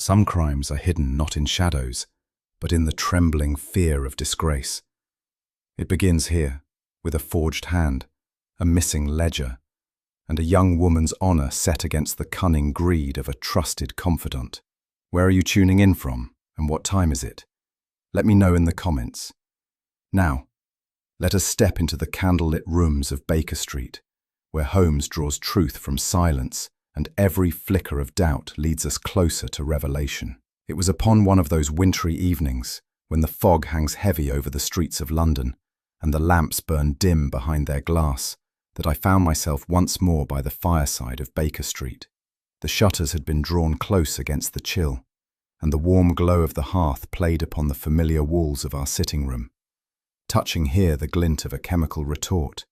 Some crimes are hidden not in shadows, but in the trembling fear of disgrace. It begins here, with a forged hand, a missing ledger, and a young woman's honor set against the cunning greed of a trusted confidant. Where are you tuning in from, and what time is it? Let me know in the comments. Now, let us step into the candlelit rooms of Baker Street, where Holmes draws truth from silence, and every flicker of doubt leads us closer to revelation. It was upon one of those wintry evenings, when the fog hangs heavy over the streets of London, and the lamps burn dim behind their glass, that I found myself once more by the fireside of Baker Street. The shutters had been drawn close against the chill, and the warm glow of the hearth played upon the familiar walls of our sitting room, touching here the glint of a chemical retort,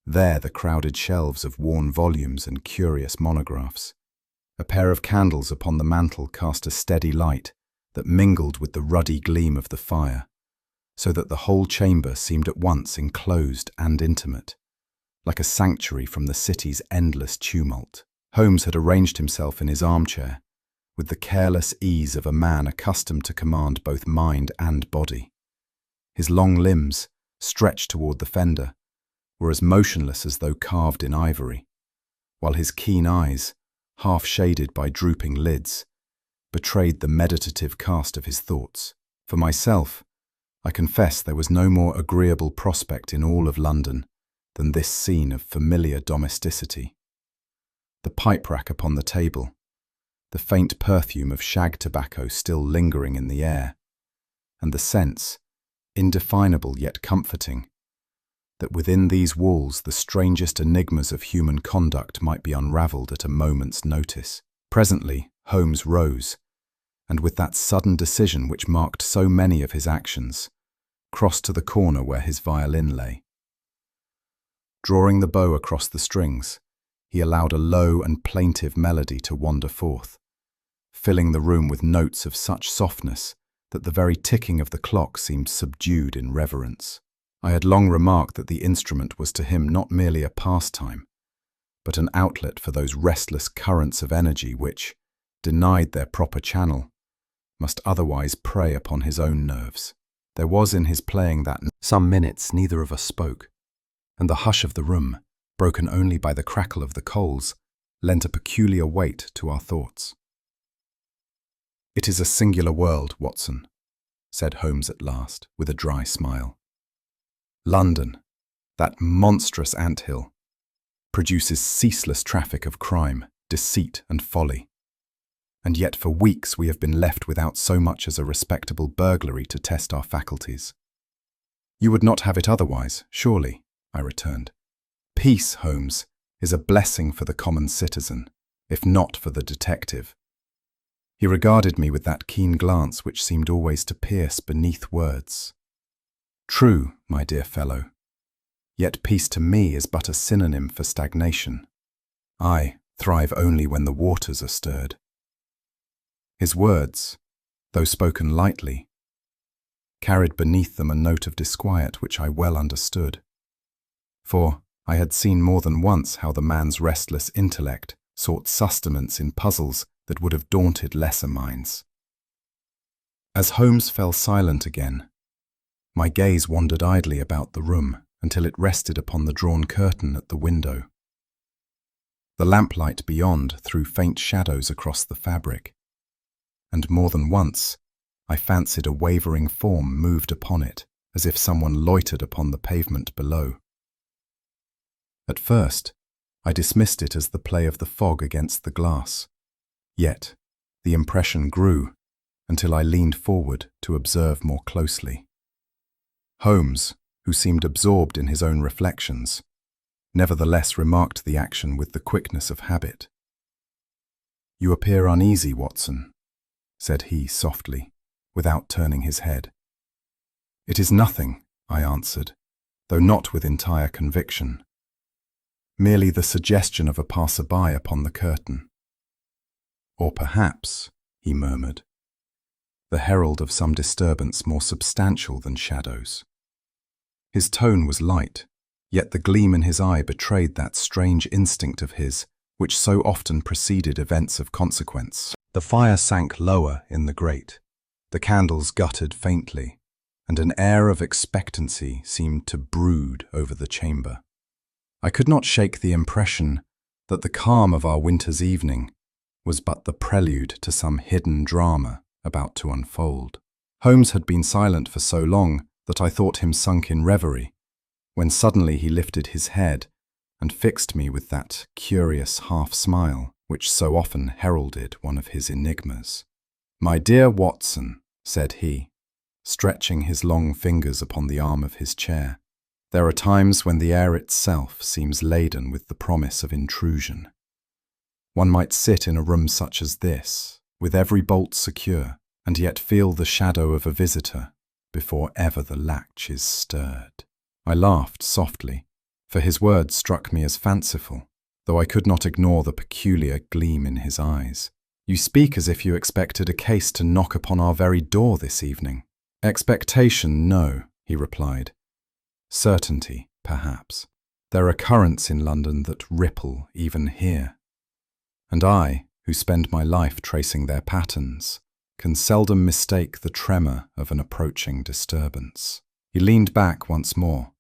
there the crowded shelves of worn volumes and curious monographs. A pair of candles upon the mantel cast a steady light that mingled with the ruddy gleam of the fire, so that the whole chamber seemed at once enclosed and intimate, like a sanctuary from the city's endless tumult. Holmes had arranged himself in his armchair, with the careless ease of a man accustomed to command both mind and body. His long limbs, stretched toward the fender, were as motionless as though carved in ivory, while his keen eyes, half shaded by drooping lids, betrayed the meditative cast of his thoughts. For myself, I confess there was no more agreeable prospect in all of London than this scene of familiar domesticity. The pipe rack upon the table, the faint perfume of shag tobacco still lingering in the air, and the sense, indefinable yet comforting, that within these walls the strangest enigmas of human conduct might be unravelled at a moment's notice. Presently, Holmes rose, and with that sudden decision which marked so many of his actions, crossed to the corner where his violin lay. Drawing the bow across the strings, he allowed a low and plaintive melody to wander forth, filling the room with notes of such softness that the very ticking of the clock seemed subdued in reverence. I had long remarked that the instrument was to him not merely a pastime, but an outlet for those restless currents of energy which, denied their proper channel, must otherwise prey upon his own nerves. There was in his playing that some minutes neither of us spoke, and the hush of the room, broken only by the crackle of the coals, lent a peculiar weight to our thoughts. "It is a singular world, Watson," said Holmes at last, with a dry smile. "London, that monstrous anthill, produces ceaseless traffic of crime, deceit and folly. And yet for weeks we have been left without so much as a respectable burglary to test our faculties." "You would not have it otherwise, surely," I returned. "Peace, Holmes, is a blessing for the common citizen, if not for the detective." He regarded me with that keen glance which seemed always to pierce beneath words. "True, my dear fellow. Yet peace to me is but a synonym for stagnation. I thrive only when the waters are stirred." His words, though spoken lightly, carried beneath them a note of disquiet which I well understood. For I had seen more than once how the man's restless intellect sought sustenance in puzzles that would have daunted lesser minds. As Holmes fell silent again, my gaze wandered idly about the room until it rested upon the drawn curtain at the window. The lamplight beyond threw faint shadows across the fabric, and more than once I fancied a wavering form moved upon it, as if someone loitered upon the pavement below. At first, I dismissed it as the play of the fog against the glass. Yet, the impression grew until I leaned forward to observe more closely. Holmes, who seemed absorbed in his own reflections, nevertheless remarked the action with the quickness of habit. "You appear uneasy, Watson," said he softly, without turning his head. "It is nothing," I answered, though not with entire conviction. "Merely the suggestion of a passer-by upon the curtain." "Or perhaps," he murmured, "the herald of some disturbance more substantial than shadows." His tone was light, yet the gleam in his eye betrayed that strange instinct of his which so often preceded events of consequence. The fire sank lower in the grate. The candles guttered faintly, and an air of expectancy seemed to brood over the chamber. I could not shake the impression that the calm of our winter's evening was but the prelude to some hidden drama about to unfold. Holmes had been silent for so long that I thought him sunk in reverie, when suddenly he lifted his head and fixed me with that curious half-smile which so often heralded one of his enigmas. "My dear Watson," said he, stretching his long fingers upon the arm of his chair, "there are times when the air itself seems laden with the promise of intrusion. One might sit in a room such as this, with every bolt secure, and yet feel the shadow of a visitor before ever the latch is stirred." I laughed softly, for his words struck me as fanciful, though I could not ignore the peculiar gleam in his eyes. "You speak as if you expected a case to knock upon our very door this evening." "Expectation, no," he replied. "Certainty, perhaps. There are currents in London that ripple even here. And I, who spend my life tracing their patterns, can seldom mistake the tremor of an approaching disturbance." He leaned back once more,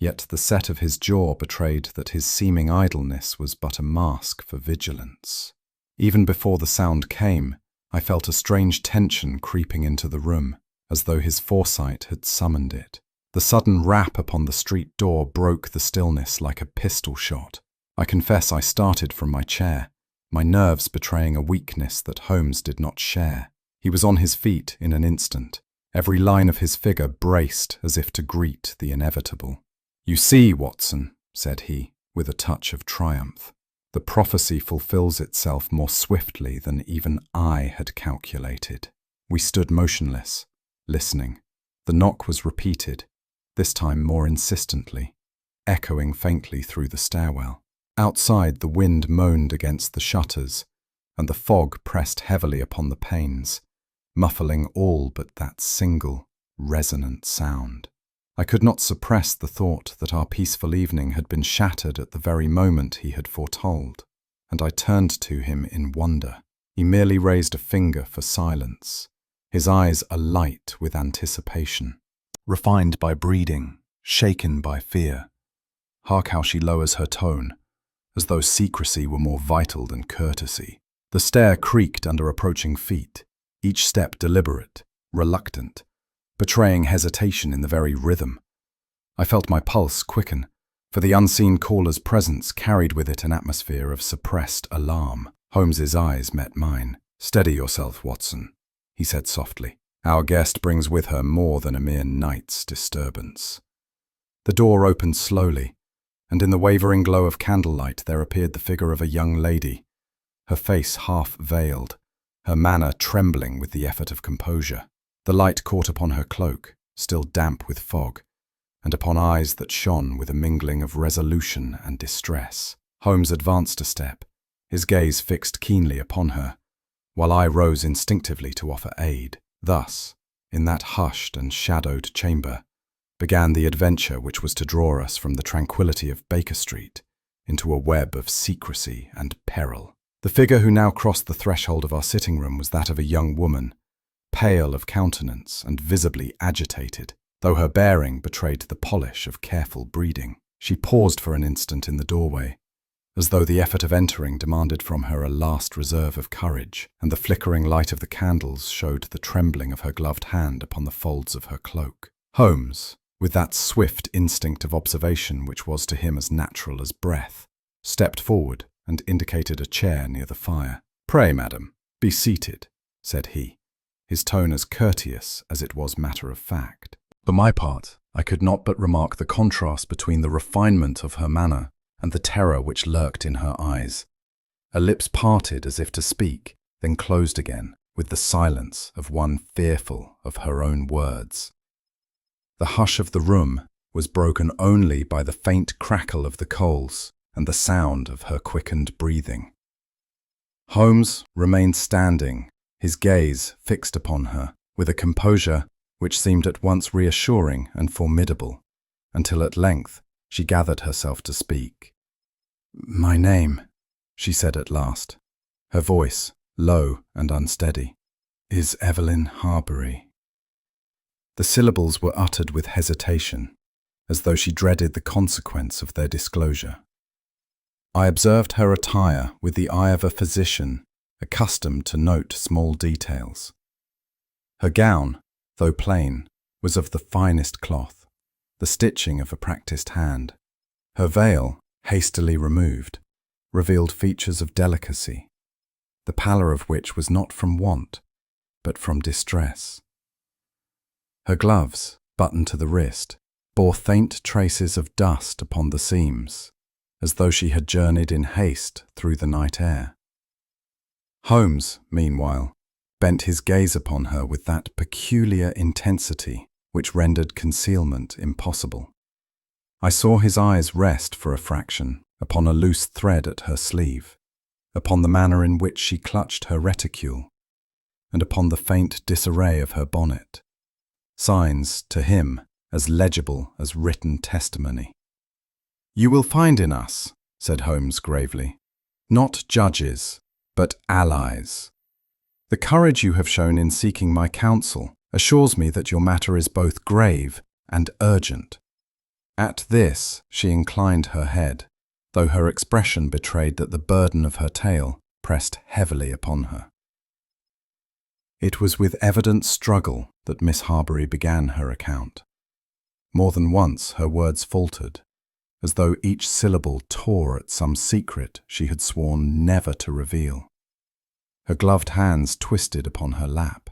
yet the set of his jaw betrayed that his seeming idleness was but a mask for vigilance. Even before the sound came, I felt a strange tension creeping into the room, as though his foresight had summoned it. The sudden rap upon the street door broke the stillness like a pistol shot. I confess I started from my chair, my nerves betraying a weakness that Holmes did not share. He was on his feet in an instant, every line of his figure braced as if to greet the inevitable. "You see, Watson," said he, with a touch of triumph, "the prophecy fulfills itself more swiftly than even I had calculated." We stood motionless, listening. The knock was repeated, this time more insistently, echoing faintly through the stairwell. Outside, the wind moaned against the shutters, and the fog pressed heavily upon the panes, muffling all but that single, resonant sound. I could not suppress the thought that our peaceful evening had been shattered at the very moment he had foretold, and I turned to him in wonder. He merely raised a finger for silence, his eyes alight with anticipation. "Refined by breeding, shaken by fear. Hark how she lowers her tone, as though secrecy were more vital than courtesy." The stair creaked under approaching feet, each step deliberate, reluctant, betraying hesitation in the very rhythm. I felt my pulse quicken, for the unseen caller's presence carried with it an atmosphere of suppressed alarm. Holmes's eyes met mine. "Steady yourself, Watson," he said softly. "Our guest brings with her more than a mere night's disturbance." The door opened slowly, and in the wavering glow of candlelight there appeared the figure of a young lady, her face half veiled, her manner trembling with the effort of composure. The light caught upon her cloak, still damp with fog, and upon eyes that shone with a mingling of resolution and distress. Holmes advanced a step, his gaze fixed keenly upon her, while I rose instinctively to offer aid. Thus, in that hushed and shadowed chamber, began the adventure which was to draw us from the tranquility of Baker Street into a web of secrecy and peril. The figure who now crossed the threshold of our sitting room was that of a young woman, pale of countenance and visibly agitated, though her bearing betrayed the polish of careful breeding. She paused for an instant in the doorway, as though the effort of entering demanded from her a last reserve of courage, and the flickering light of the candles showed the trembling of her gloved hand upon the folds of her cloak. Holmes, with that swift instinct of observation which was to him as natural as breath, stepped forward and indicated a chair near the fire. "Pray, madam, be seated," said he, his tone as courteous as it was matter of fact. For my part, I could not but remark the contrast between the refinement of her manner and the terror which lurked in her eyes. Her lips parted as if to speak, then closed again, with the silence of one fearful of her own words. The hush of the room was broken only by the faint crackle of the coals and the sound of her quickened breathing. Holmes remained standing, his gaze fixed upon her, with a composure which seemed at once reassuring and formidable, until at length she gathered herself to speak. "My name," she said at last, her voice, low and unsteady. Is Evelyn Harbury? The syllables were uttered with hesitation, as though she dreaded the consequence of their disclosure. I observed her attire with the eye of a physician accustomed to note small details. Her gown, though plain, was of the finest cloth, the stitching of a practiced hand. Her veil, hastily removed, revealed features of delicacy, the pallor of which was not from want, but from distress. Her gloves, buttoned to the wrist, bore faint traces of dust upon the seams, as though she had journeyed in haste through the night air. Holmes, meanwhile, bent his gaze upon her with that peculiar intensity which rendered concealment impossible. I saw his eyes rest for a fraction upon a loose thread at her sleeve, upon the manner in which she clutched her reticule, and upon the faint disarray of her bonnet, signs, to him, as legible as written testimony. "You will find in us," said Holmes gravely, "not judges, but allies. The courage you have shown in seeking my counsel assures me that your matter is both grave and urgent." At this she inclined her head, though her expression betrayed that the burden of her tale pressed heavily upon her. It was with evident struggle that Miss Harbury began her account. More than once her words faltered, as though each syllable tore at some secret she had sworn never to reveal. Her gloved hands twisted upon her lap,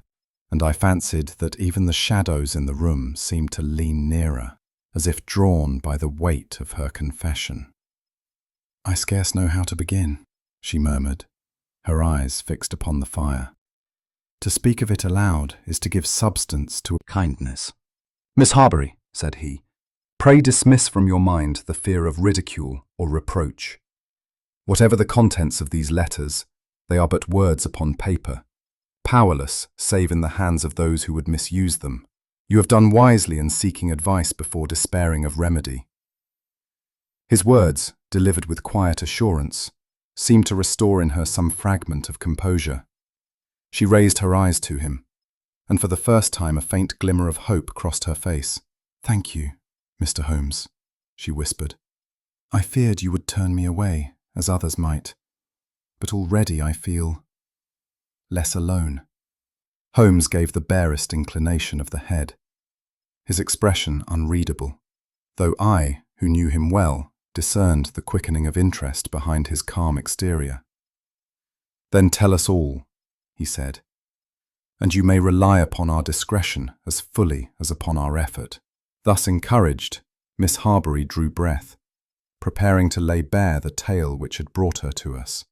and I fancied that even the shadows in the room seemed to lean nearer, as if drawn by the weight of her confession. "I scarce know how to begin," she murmured, her eyes fixed upon the fire. "To speak of it aloud is to give substance to kindness." "Miss Harbury," said he, "pray dismiss from your mind the fear of ridicule or reproach. Whatever the contents of these letters, they are but words upon paper, powerless save in the hands of those who would misuse them. You have done wisely in seeking advice before despairing of remedy." His words, delivered with quiet assurance, seemed to restore in her some fragment of composure. She raised her eyes to him, and for the first time a faint glimmer of hope crossed her face. "Thank you, Mr. Holmes," she whispered. "I feared you would turn me away, as others might, but already I feel less alone." Holmes gave the barest inclination of the head, his expression unreadable, though I, who knew him well, discerned the quickening of interest behind his calm exterior. "Then tell us all," he said, "and you may rely upon our discretion as fully as upon our effort." Thus encouraged, Miss Harbury drew breath, preparing to lay bare the tale which had brought her to us.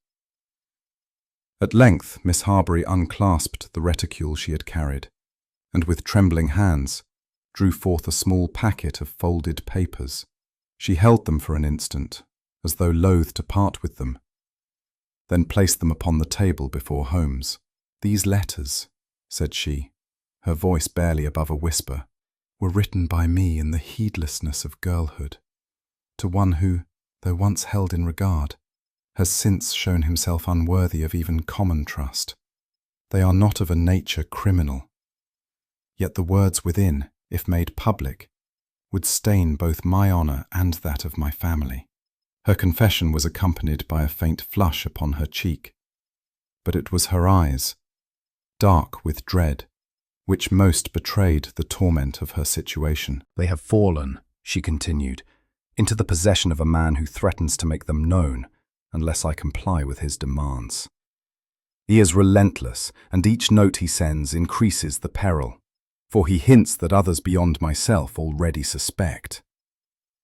At length Miss Harbury unclasped the reticule she had carried, and with trembling hands drew forth a small packet of folded papers. She held them for an instant, as though loath to part with them, then placed them upon the table before Holmes. "These letters," said she, her voice barely above a whisper, "were written by me in the heedlessness of girlhood, to one who, though once held in regard, has since shown himself unworthy of even common trust. They are not of a nature criminal, yet the words within, if made public, would stain both my honour and that of my family." Her confession was accompanied by a faint flush upon her cheek, but it was her eyes, dark with dread, which most betrayed the torment of her situation. "They have fallen," she continued, "into the possession of a man who threatens to make them known unless I comply with his demands. He is relentless, and each note he sends increases the peril, for he hints that others beyond myself already suspect."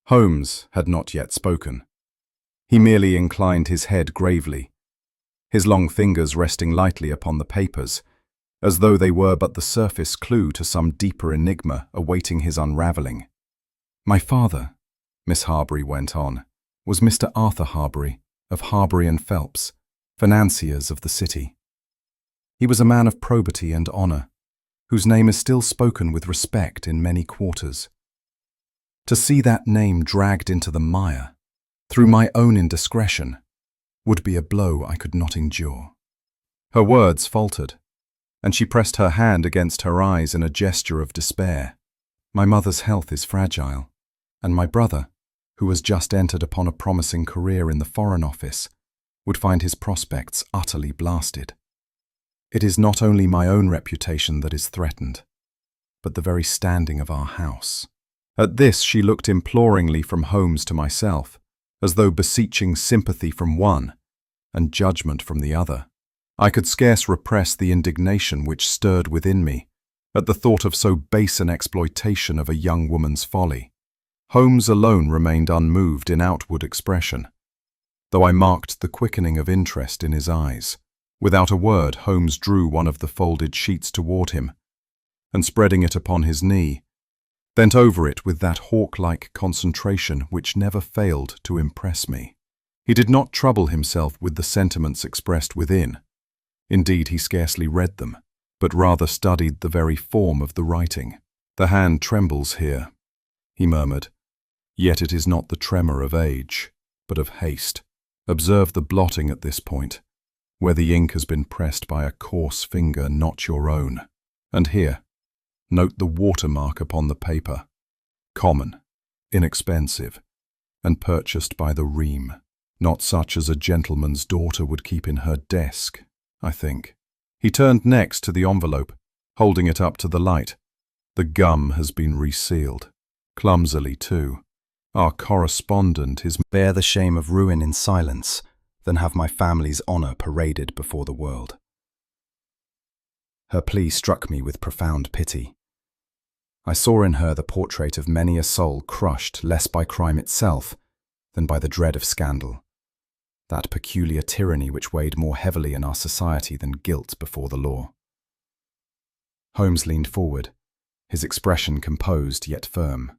Holmes had not yet spoken. He merely inclined his head gravely, his long fingers resting lightly upon the papers, as though they were but the surface clue to some deeper enigma awaiting his unravelling. "My father," Miss Harbury went on, "was Mr. Arthur Harbury, of Harbury and Phelps, financiers of the city. He was a man of probity and honour, whose name is still spoken with respect in many quarters. To see that name dragged into the mire, through my own indiscretion, would be a blow I could not endure." Her words faltered, and she pressed her hand against her eyes in a gesture of despair. My mother's health is fragile, and my brother, who has just entered upon a promising career in the Foreign Office, would find his prospects utterly blasted. It is not only my own reputation that is threatened, but the very standing of our house. At this she looked imploringly from Holmes to myself, as though beseeching sympathy from one and judgment from the other. I could scarce repress the indignation which stirred within me at the thought of so base an exploitation of a young woman's folly. Holmes alone remained unmoved in outward expression, though I marked the quickening of interest in his eyes. Without a word, Holmes drew one of the folded sheets toward him, and spreading it upon his knee, bent over it with that hawk-like concentration which never failed to impress me. He did not trouble himself with the sentiments expressed within. Indeed, he scarcely read them, but rather studied the very form of the writing. "The hand trembles here," he murmured, "yet it is not the tremor of age, but of haste. Observe the blotting at this point, where the ink has been pressed by a coarse finger not your own. And here, note the watermark upon the paper, common, inexpensive, and purchased by the ream, not such as a gentleman's daughter would keep in her desk, I think." He turned next to the envelope, holding it up to the light. "The gum has been resealed, clumsily too. Our correspondent is bear the shame of ruin in silence than have my family's honour paraded before the world." Her plea struck me with profound pity. I saw in her the portrait of many a soul crushed less by crime itself than by the dread of scandal, that peculiar tyranny which weighed more heavily in our society than guilt before the law. Holmes leaned forward, his expression composed yet firm.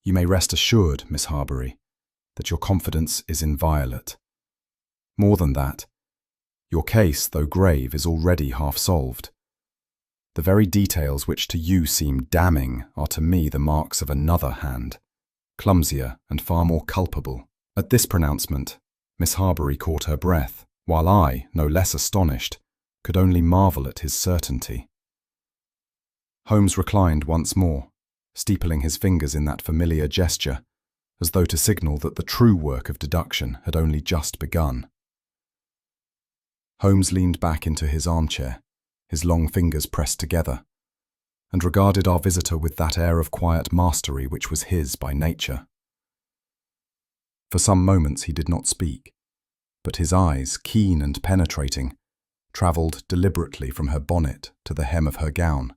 "You may rest assured, Miss Harbury, that your confidence is inviolate. More than that, your case, though grave, is already half solved. The very details which to you seem damning are to me the marks of another hand, clumsier and far more culpable." At this pronouncement, Miss Harbury caught her breath, while I, no less astonished, could only marvel at his certainty. Holmes reclined once more, steepling his fingers in that familiar gesture, as though to signal that the true work of deduction had only just begun. Holmes leaned back into his armchair, his long fingers pressed together, and regarded our visitor with that air of quiet mastery which was his by nature. For some moments he did not speak, but his eyes, keen and penetrating, travelled deliberately from her bonnet to the hem of her gown,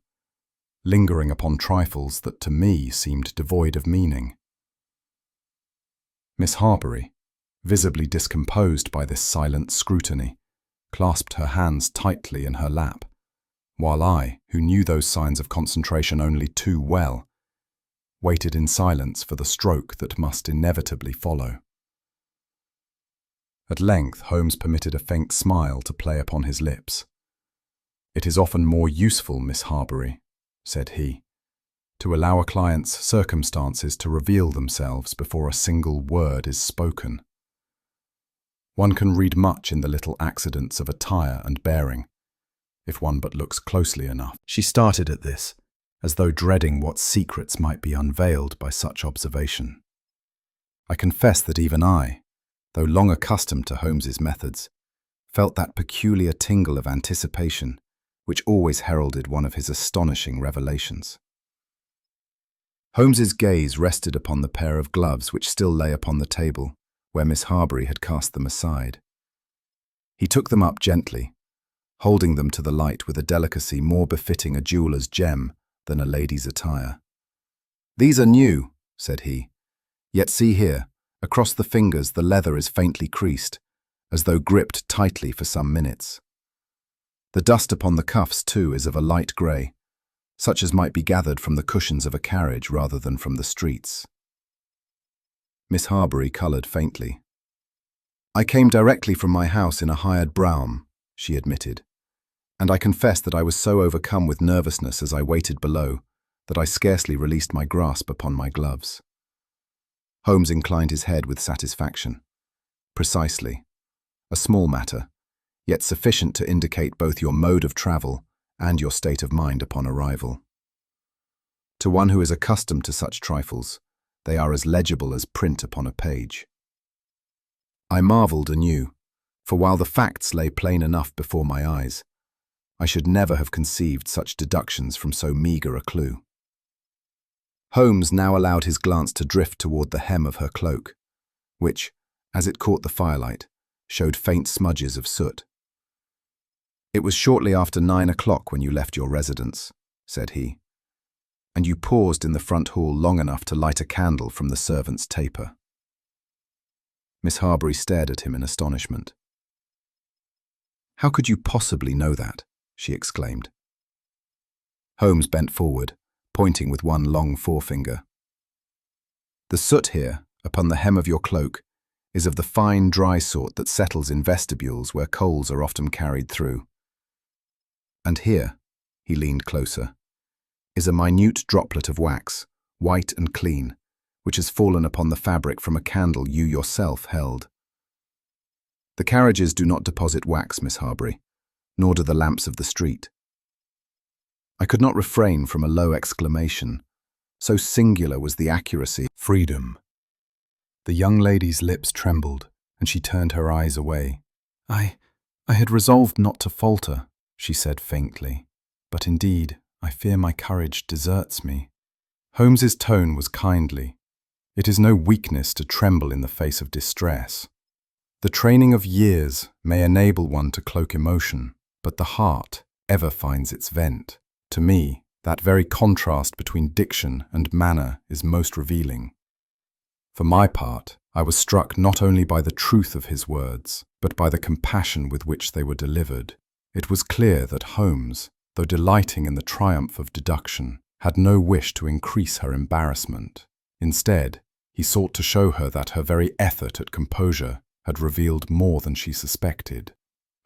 lingering upon trifles that to me seemed devoid of meaning. Miss Harbury, visibly discomposed by this silent scrutiny, clasped her hands tightly in her lap, while I, who knew those signs of concentration only too well, waited in silence for the stroke that must inevitably follow. At length Holmes permitted a faint smile to play upon his lips. "It is often more useful, Miss Harbury," said he, "to allow a client's circumstances to reveal themselves before a single word is spoken. One can read much in the little accidents of attire and bearing, if one but looks closely enough." She started at this, as though dreading what secrets might be unveiled by such observation. I confess that even I, though long accustomed to Holmes's methods, felt that peculiar tingle of anticipation which always heralded one of his astonishing revelations. Holmes's gaze rested upon the pair of gloves which still lay upon the table, where Miss Harbury had cast them aside. He took them up gently, holding them to the light with a delicacy more befitting a jeweller's gem than a lady's attire. "These are new," said he, "yet see here, across the fingers the leather is faintly creased, as though gripped tightly for some minutes. The dust upon the cuffs, too, is of a light grey, such as might be gathered from the cushions of a carriage rather than from the streets." Miss Harbury coloured faintly. "I came directly from my house in a hired brougham," she admitted, "and I confess that I was so overcome with nervousness as I waited below that I scarcely released my grasp upon my gloves." Holmes inclined his head with satisfaction. "Precisely. A small matter, yet sufficient to indicate both your mode of travel and your state of mind upon arrival. To one who is accustomed to such trifles, they are as legible as print upon a page. I marvelled anew, for while the facts lay plain enough before my eyes, I should never have conceived such deductions from so meagre a clue. Holmes now allowed his glance to drift toward the hem of her cloak, which, as it caught the firelight, showed faint smudges of soot. "It was shortly after 9 o'clock when you left your residence," said he, "and you paused in the front hall long enough to light a candle from the servant's taper." Miss Harbury stared at him in astonishment. "How could you possibly know that?" she exclaimed. Holmes bent forward, pointing with one long forefinger. "The soot here, upon the hem of your cloak, is of the fine, dry sort that settles in vestibules where coals are often carried through. And here," he leaned closer, "is a minute droplet of wax, white and clean, which has fallen upon the fabric from a candle you yourself held. The carriages do not deposit wax, Miss Harbury, nor do the lamps of the street." I could not refrain from a low exclamation. So singular was the accuracy. "Freedom." The young lady's lips trembled, and she turned her eyes away. I had resolved not to falter," she said faintly, "but indeed, I fear my courage deserts me." Holmes's tone was kindly. It is no weakness to tremble in the face of distress. The training of years may enable one to cloak emotion, but the heart ever finds its vent. To me, that very contrast between diction and manner is most revealing. For my part, I was struck not only by the truth of his words, but by the compassion with which they were delivered. It was clear that Holmes, though delighting in the triumph of deduction, had no wish to increase her embarrassment. Instead, he sought to show her that her very effort at composure had revealed more than she suspected.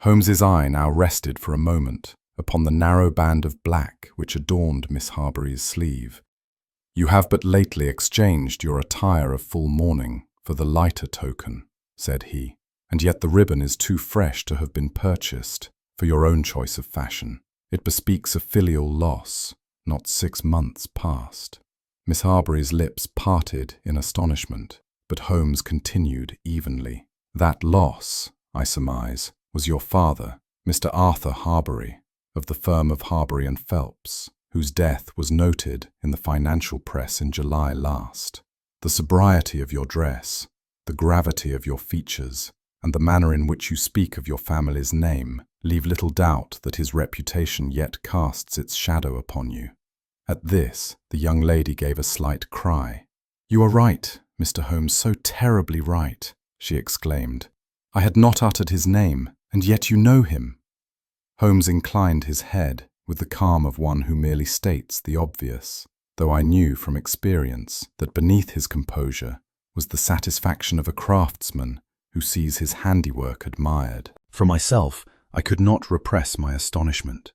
Holmes's eye now rested for a moment upon the narrow band of black which adorned Miss Harbury's sleeve. "You have but lately exchanged your attire of full mourning for the lighter token," said he, "and yet the ribbon is too fresh to have been purchased for your own choice of fashion. It bespeaks a filial loss, not 6 months past." Miss Harbury's lips parted in astonishment, but Holmes continued evenly. "That loss, I surmise, was your father, Mr. Arthur Harbury, of the firm of Harbury and Phelps, whose death was noted in the financial press in July last. The sobriety of your dress, the gravity of your features, and the manner in which you speak of your family's name leave little doubt that his reputation yet casts its shadow upon you." At this, the young lady gave a slight cry. "You are right, Mr. Holmes, so terribly right," she exclaimed. "I had not uttered his name, and yet you know him." Holmes inclined his head with the calm of one who merely states the obvious, though I knew from experience that beneath his composure was the satisfaction of a craftsman who sees his handiwork admired. For myself, I could not repress my astonishment.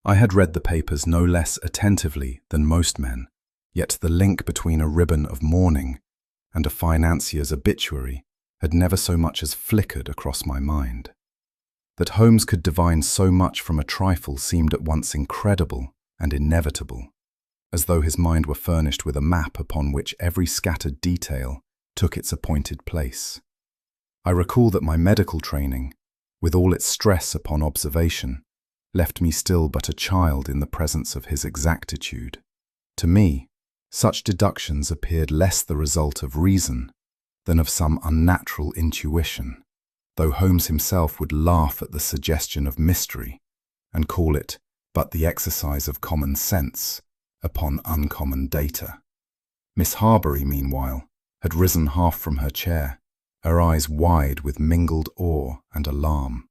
I had read the papers no less attentively than most men, yet the link between a ribbon of mourning and a financier's obituary had never so much as flickered across my mind. That Holmes could divine so much from a trifle seemed at once incredible and inevitable, as though his mind were furnished with a map upon which every scattered detail took its appointed place. I recall that my medical training, with all its stress upon observation, left me still but a child in the presence of his exactitude. To me, such deductions appeared less the result of reason than of some unnatural intuition, though Holmes himself would laugh at the suggestion of mystery and call it but the exercise of common sense upon uncommon data. Miss Harbury, meanwhile, had risen half from her chair, her eyes wide with mingled awe and alarm.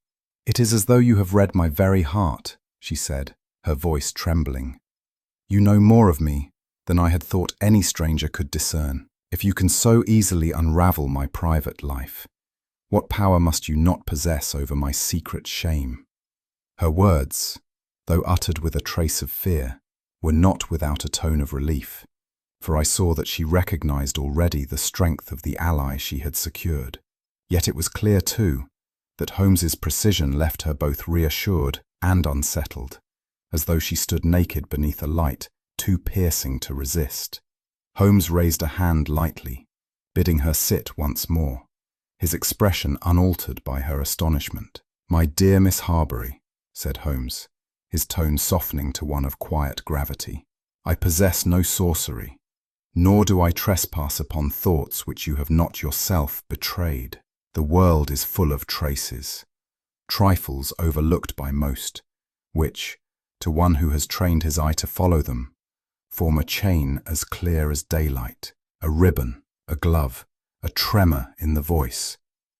"It is as though you have read my very heart," she said, her voice trembling. "You know more of me than I had thought any stranger could discern. If you can so easily unravel my private life, what power must you not possess over my secret shame?" Her words, though uttered with a trace of fear, were not without a tone of relief, for I saw that she recognized already the strength of the ally she had secured. Yet it was clear, too, that Holmes's precision left her both reassured and unsettled, as though she stood naked beneath a light too piercing to resist. Holmes raised a hand lightly, bidding her sit once more, his expression unaltered by her astonishment. "My dear Miss Harbury," said Holmes, his tone softening to one of quiet gravity, "I possess no sorcery, nor do I trespass upon thoughts which you have not yourself betrayed. The world is full of traces, trifles overlooked by most, which, to one who has trained his eye to follow them, form a chain as clear as daylight, a ribbon, a glove, a tremor in the voice.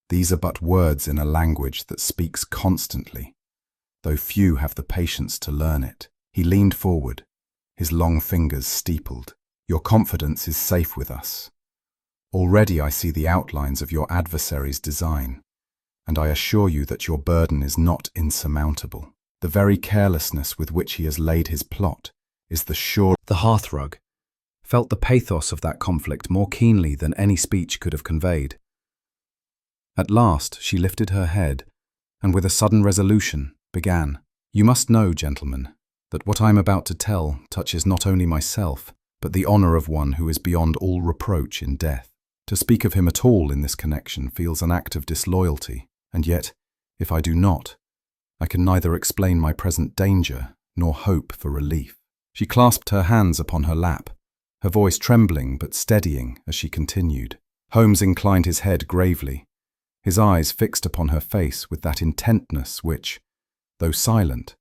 These are but words in a language that speaks constantly, though few have the patience to learn it." He leaned forward, his long fingers steepled. "Your confidence is safe with us. Already I see the outlines of your adversary's design, and I assure you that your burden is not insurmountable. The very carelessness with which he has laid his plot is the sure—" The hearthrug felt the pathos of that conflict more keenly than any speech could have conveyed. At last she lifted her head, and with a sudden resolution began, "You must know, gentlemen, that what I am about to tell touches not only myself, but the honour of one who is beyond all reproach in death. To speak of him at all in this connection feels an act of disloyalty, and yet, if I do not, I can neither explain my present danger nor hope for relief." She clasped her hands upon her lap, her voice trembling but steadying as she continued. Holmes inclined his head gravely, his eyes fixed upon her face with that intentness which, though silent,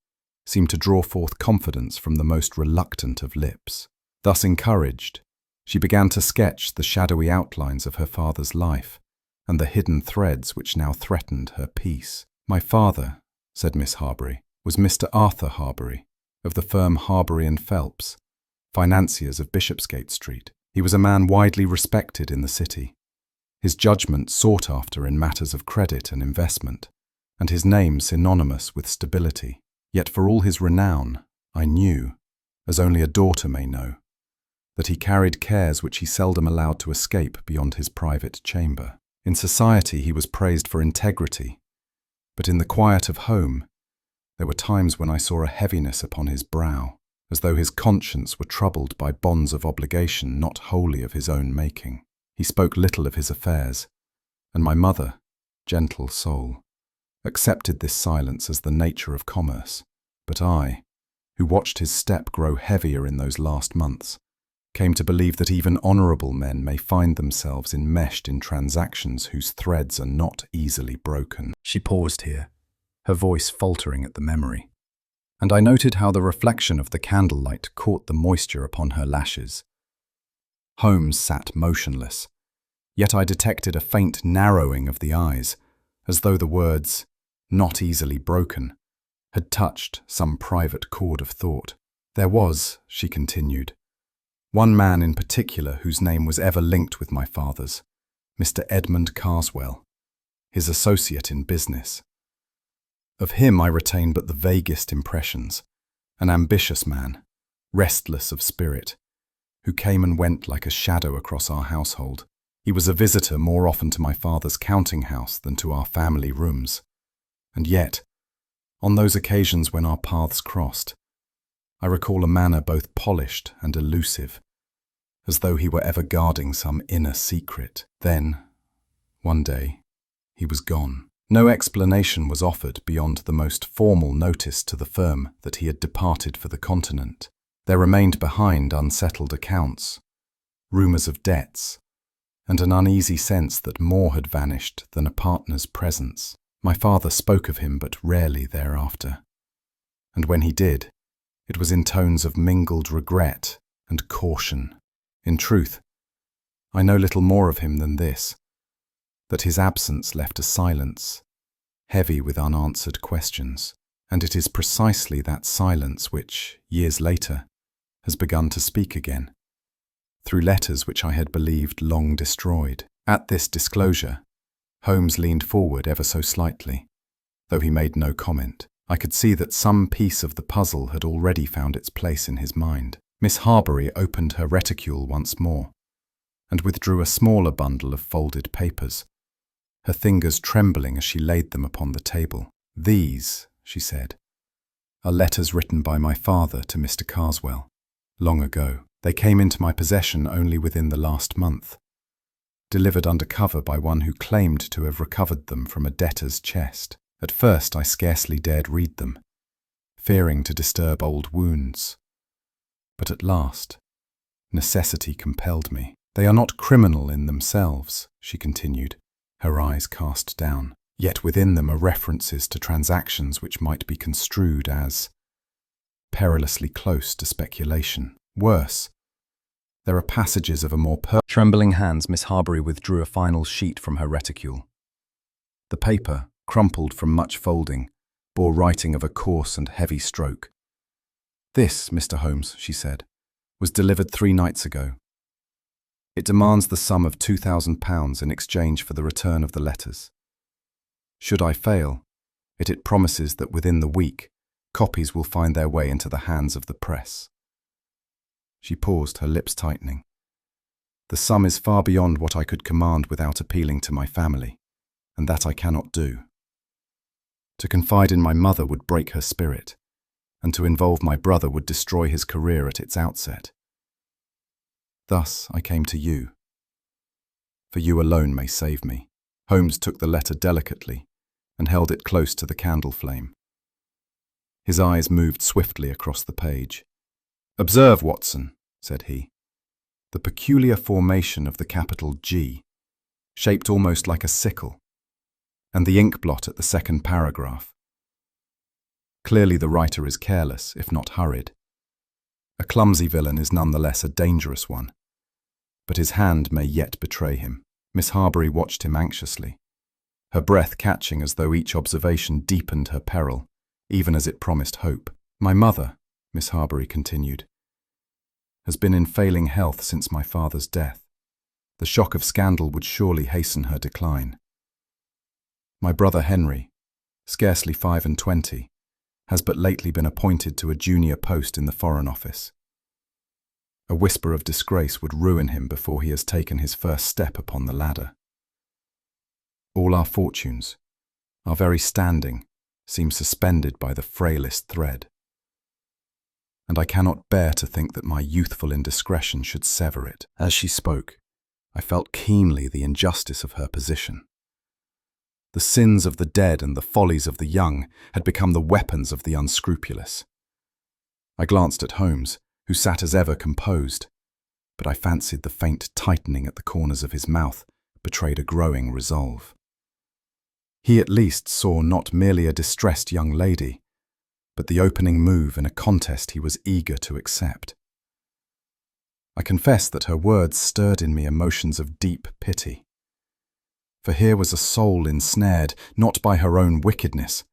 seemed to draw forth confidence from the most reluctant of lips. Thus encouraged, she began to sketch the shadowy outlines of her father's life and the hidden threads which now threatened her peace. "My father," said Miss Harbury, "was Mr. Arthur Harbury, of the firm Harbury and Phelps, financiers of Bishopsgate Street. He was a man widely respected in the city, his judgment sought after in matters of credit and investment, and his name synonymous with stability. Yet for all his renown, I knew, as only a daughter may know, that he carried cares which he seldom allowed to escape beyond his private chamber. In society he was praised for integrity, but in the quiet of home there were times when I saw a heaviness upon his brow, as though his conscience were troubled by bonds of obligation not wholly of his own making. He spoke little of his affairs, and my mother, gentle soul, accepted this silence as the nature of commerce. But I, who watched his step grow heavier in those last months, came to believe that even honourable men may find themselves enmeshed in transactions whose threads are not easily broken." She paused here, her voice faltering at the memory, and I noted how the reflection of the candlelight caught the moisture upon her lashes. Holmes sat motionless, yet I detected a faint narrowing of the eyes, as though the words, "not easily broken," had touched some private chord of thought. "There was," she continued, "one man in particular whose name was ever linked with my father's, Mr. Edmund Carswell, his associate in business. Of him I retain but the vaguest impressions, an ambitious man, restless of spirit, who came and went like a shadow across our household. He was a visitor more often to my father's counting-house than to our family rooms, and yet, on those occasions when our paths crossed, I recall a manner both polished and elusive, as though he were ever guarding some inner secret. Then, one day, he was gone. No explanation was offered beyond the most formal notice to the firm that he had departed for the continent. There remained behind unsettled accounts, rumours of debts, and an uneasy sense that more had vanished than a partner's presence. My father spoke of him but rarely thereafter, and when he did, it was in tones of mingled regret and caution. In truth, I know little more of him than this, that his absence left a silence, heavy with unanswered questions, and it is precisely that silence which, years later, has begun to speak again, through letters which I had believed long destroyed. At this disclosure, Holmes leaned forward ever so slightly, though he made no comment. I could see that some piece of the puzzle had already found its place in his mind. Miss Harbury opened her reticule once more, and withdrew a smaller bundle of folded papers, her fingers trembling as she laid them upon the table. "These," she said, "are letters written by my father to Mr. Carswell, long ago. They came into my possession only within the last month, delivered under cover by one who claimed to have recovered them from a debtor's chest. At first I scarcely dared read them, fearing to disturb old wounds. But at last, necessity compelled me. They are not criminal in themselves," she continued, her eyes cast down. "Yet within them are references to transactions which might be construed as perilously close to speculation. Worse, there are passages of a more Trembling hands, Miss Harbury withdrew a final sheet from her reticule. The paper, crumpled from much folding, bore writing of a coarse and heavy stroke. "This, Mr. Holmes," she said, "was delivered 3 nights ago. It demands the sum of £2,000 in exchange for the return of the letters. Should I fail, it promises that within the week, copies will find their way into the hands of the press." She paused, her lips tightening. "The sum is far beyond what I could command without appealing to my family, and that I cannot do. To confide in my mother would break her spirit, and to involve my brother would destroy his career at its outset. Thus I came to you, for you alone may save me." Holmes took the letter delicately and held it close to the candle flame. His eyes moved swiftly across the page. "Observe, Watson," said he, "the peculiar formation of the capital G, shaped almost like a sickle, and the ink blot at the second paragraph. Clearly the writer is careless, if not hurried. A clumsy villain is nonetheless a dangerous one, but his hand may yet betray him." Miss Harbury watched him anxiously, her breath catching as though each observation deepened her peril, even as it promised hope. "My mother," Miss Harbury continued, "has been in failing health since my father's death. The shock of scandal would surely hasten her decline. My brother Henry, scarcely 25, has but lately been appointed to a junior post in the Foreign Office. A whisper of disgrace would ruin him before he has taken his first step upon the ladder. All our fortunes, our very standing, seem suspended by the frailest thread. And I cannot bear to think that my youthful indiscretion should sever it." As she spoke, I felt keenly the injustice of her position. The sins of the dead and the follies of the young had become the weapons of the unscrupulous. I glanced at Holmes, who sat as ever composed, but I fancied the faint tightening at the corners of his mouth betrayed a growing resolve. He at least saw not merely a distressed young lady, but the opening move in a contest he was eager to accept. I confess that her words stirred in me emotions of deep pity. For here was a soul ensnared not by her own wickedness,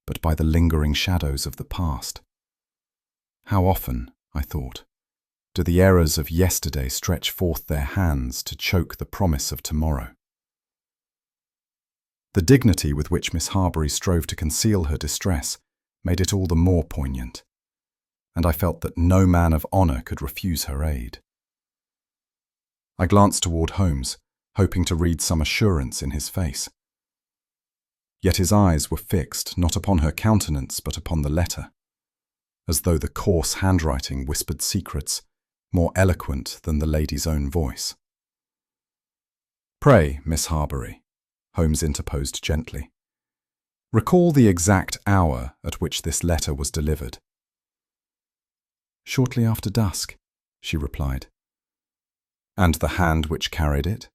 but by the lingering shadows of the past. How often, I thought, do the errors of yesterday stretch forth their hands to choke the promise of tomorrow? The dignity with which Miss Harbury strove to conceal her distress made it all the more poignant, and I felt that no man of honour could refuse her aid. I glanced toward Holmes, hoping to read some assurance in his face. Yet his eyes were fixed not upon her countenance but upon the letter, as though the coarse handwriting whispered secrets more eloquent than the lady's own voice. "Pray, Miss Harbury," Holmes interposed gently, "recall the exact hour at which this letter was delivered." "Shortly after dusk," she replied. "And the hand which carried it?"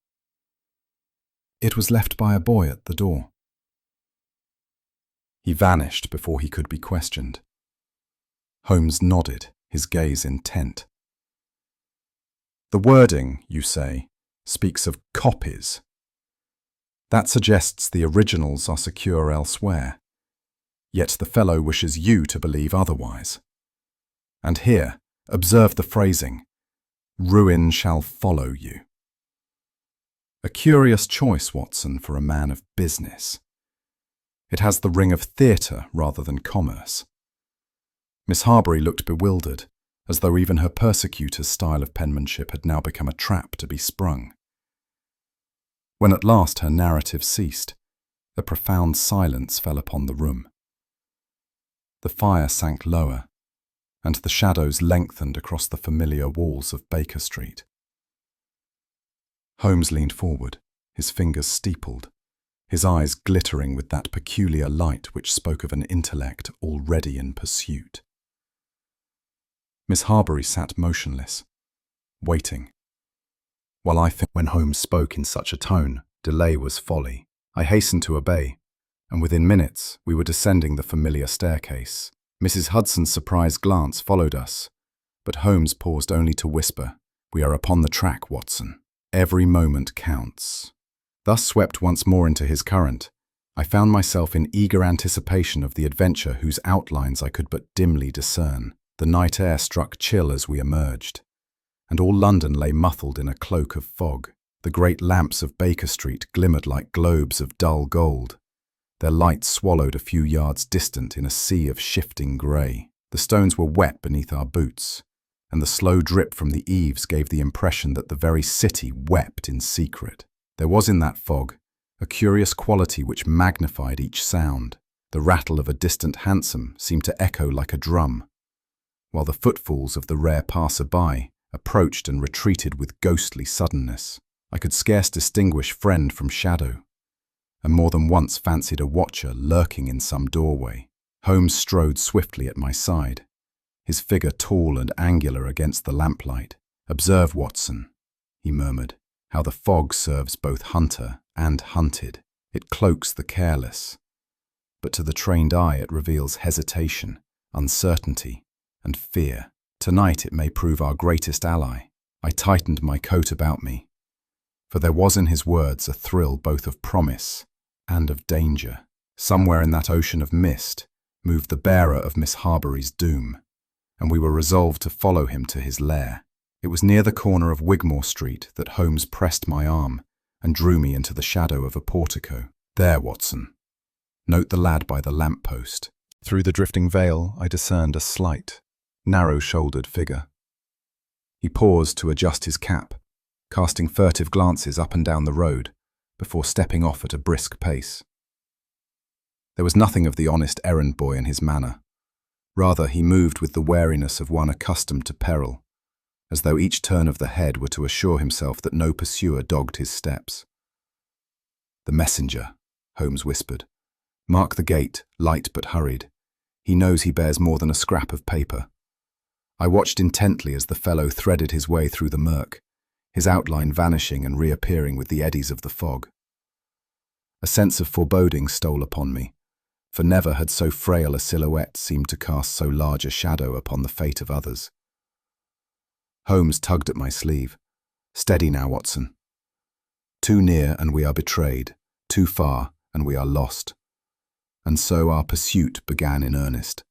"It was left by a boy at the door." He vanished before he could be questioned. Holmes nodded, his gaze intent. "The wording, you say, speaks of copies. That suggests the originals are secure elsewhere, yet the fellow wishes you to believe otherwise. And here, observe the phrasing, 'Ruin shall follow you.' A curious choice, Watson, for a man of business. It has the ring of theatre rather than commerce." Miss Harbury looked bewildered, as though even her persecutor's style of penmanship had now become a trap to be sprung. When at last her narrative ceased, a profound silence fell upon the room. The fire sank lower, and the shadows lengthened across the familiar walls of Baker Street. Holmes leaned forward, his fingers steepled, his eyes glittering with that peculiar light which spoke of an intellect already in pursuit. Miss Harbury sat motionless, waiting. While I think when Holmes spoke in such a tone, delay was folly. I hastened to obey, and within minutes we were descending the familiar staircase. Mrs. Hudson's surprised glance followed us, but Holmes paused only to whisper, "We are upon the track, Watson. Every moment counts." Thus swept once more into his current, I found myself in eager anticipation of the adventure whose outlines I could but dimly discern. The night air struck chill as we emerged, and all London lay muffled in a cloak of fog. The great lamps of Baker Street glimmered like globes of dull gold, their light swallowed a few yards distant in a sea of shifting grey. The stones were wet beneath our boots, and the slow drip from the eaves gave the impression that the very city wept in secret. There was in that fog a curious quality which magnified each sound. The rattle of a distant hansom seemed to echo like a drum, while the footfalls of the rare passer-by approached and retreated with ghostly suddenness. I could scarce distinguish friend from shadow, and more than once fancied a watcher lurking in some doorway. Holmes strode swiftly at my side, his figure tall and angular against the lamplight. "Observe, Watson," he murmured, "how the fog serves both hunter and hunted. It cloaks the careless, but to the trained eye it reveals hesitation, uncertainty, and fear. Tonight it may prove our greatest ally." I tightened my coat about me, for there was in his words a thrill both of promise and of danger. Somewhere in that ocean of mist moved the bearer of Miss Harbury's doom, and we were resolved to follow him to his lair. It was near the corner of Wigmore Street that Holmes pressed my arm and drew me into the shadow of a portico. "There, Watson. Note the lad by the lamp-post." Through the drifting veil I discerned a slight, narrow-shouldered figure. He paused to adjust his cap, casting furtive glances up and down the road before stepping off at a brisk pace. There was nothing of the honest errand boy in his manner. Rather, he moved with the wariness of one accustomed to peril, as though each turn of the head were to assure himself that no pursuer dogged his steps. "The messenger," Holmes whispered. "Mark the gait, light but hurried. He knows he bears more than a scrap of paper." I watched intently as the fellow threaded his way through the murk, his outline vanishing and reappearing with the eddies of the fog. A sense of foreboding stole upon me, for never had so frail a silhouette seemed to cast so large a shadow upon the fate of others. Holmes tugged at my sleeve. "Steady now, Watson. Too near and we are betrayed, too far and we are lost." And so our pursuit began in earnest.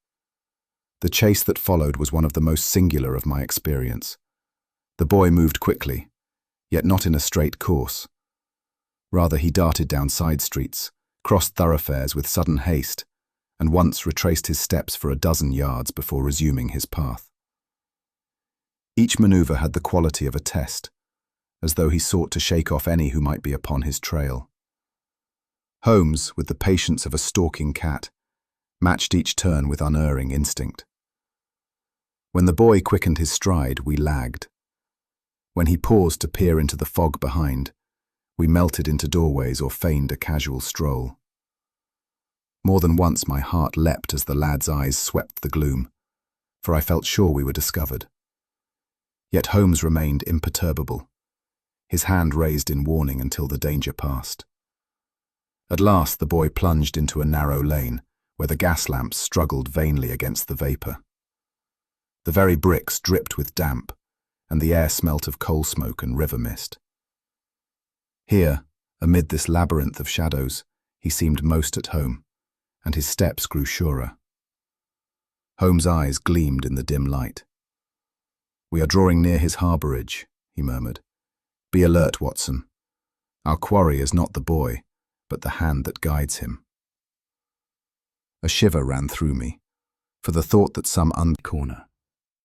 The chase that followed was one of the most singular of my experience. The boy moved quickly, yet not in a straight course. Rather, he darted down side streets, crossed thoroughfares with sudden haste, and once retraced his steps for a dozen yards before resuming his path. Each maneuver had the quality of a test, as though he sought to shake off any who might be upon his trail. Holmes, with the patience of a stalking cat, matched each turn with unerring instinct. When the boy quickened his stride, we lagged. When he paused to peer into the fog behind, we melted into doorways or feigned a casual stroll. More than once my heart leapt as the lad's eyes swept the gloom, for I felt sure we were discovered. Yet Holmes remained imperturbable, his hand raised in warning until the danger passed. At last the boy plunged into a narrow lane, where the gas lamps struggled vainly against the vapour. The very bricks dripped with damp, and the air smelt of coal smoke and river mist. Here, amid this labyrinth of shadows, he seemed most at home, and his steps grew surer. Holmes' eyes gleamed in the dim light. "We are drawing near his harbourage," he murmured. "Be alert, Watson. Our quarry is not the boy, but the hand that guides him." A shiver ran through me, for the thought that some corner.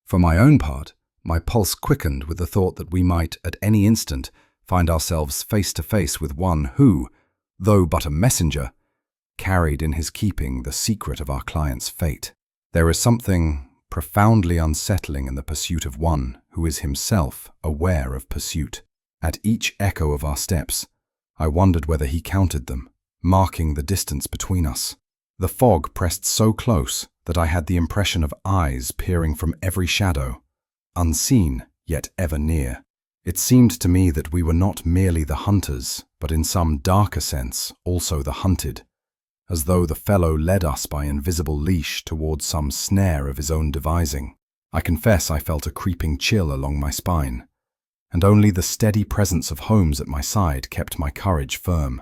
For my own part, my pulse quickened with the thought that we might, at any instant, find ourselves face to face with one who, though but a messenger, carried in his keeping the secret of our client's fate. There is something profoundly unsettling in the pursuit of one who is himself aware of pursuit. At each echo of our steps, I wondered whether he counted them, marking the distance between us. The fog pressed so close that I had the impression of eyes peering from every shadow, unseen yet ever near. It seemed to me that we were not merely the hunters, but in some darker sense also the hunted, as though the fellow led us by invisible leash towards some snare of his own devising. I confess I felt a creeping chill along my spine, and only the steady presence of Holmes at my side kept my courage firm.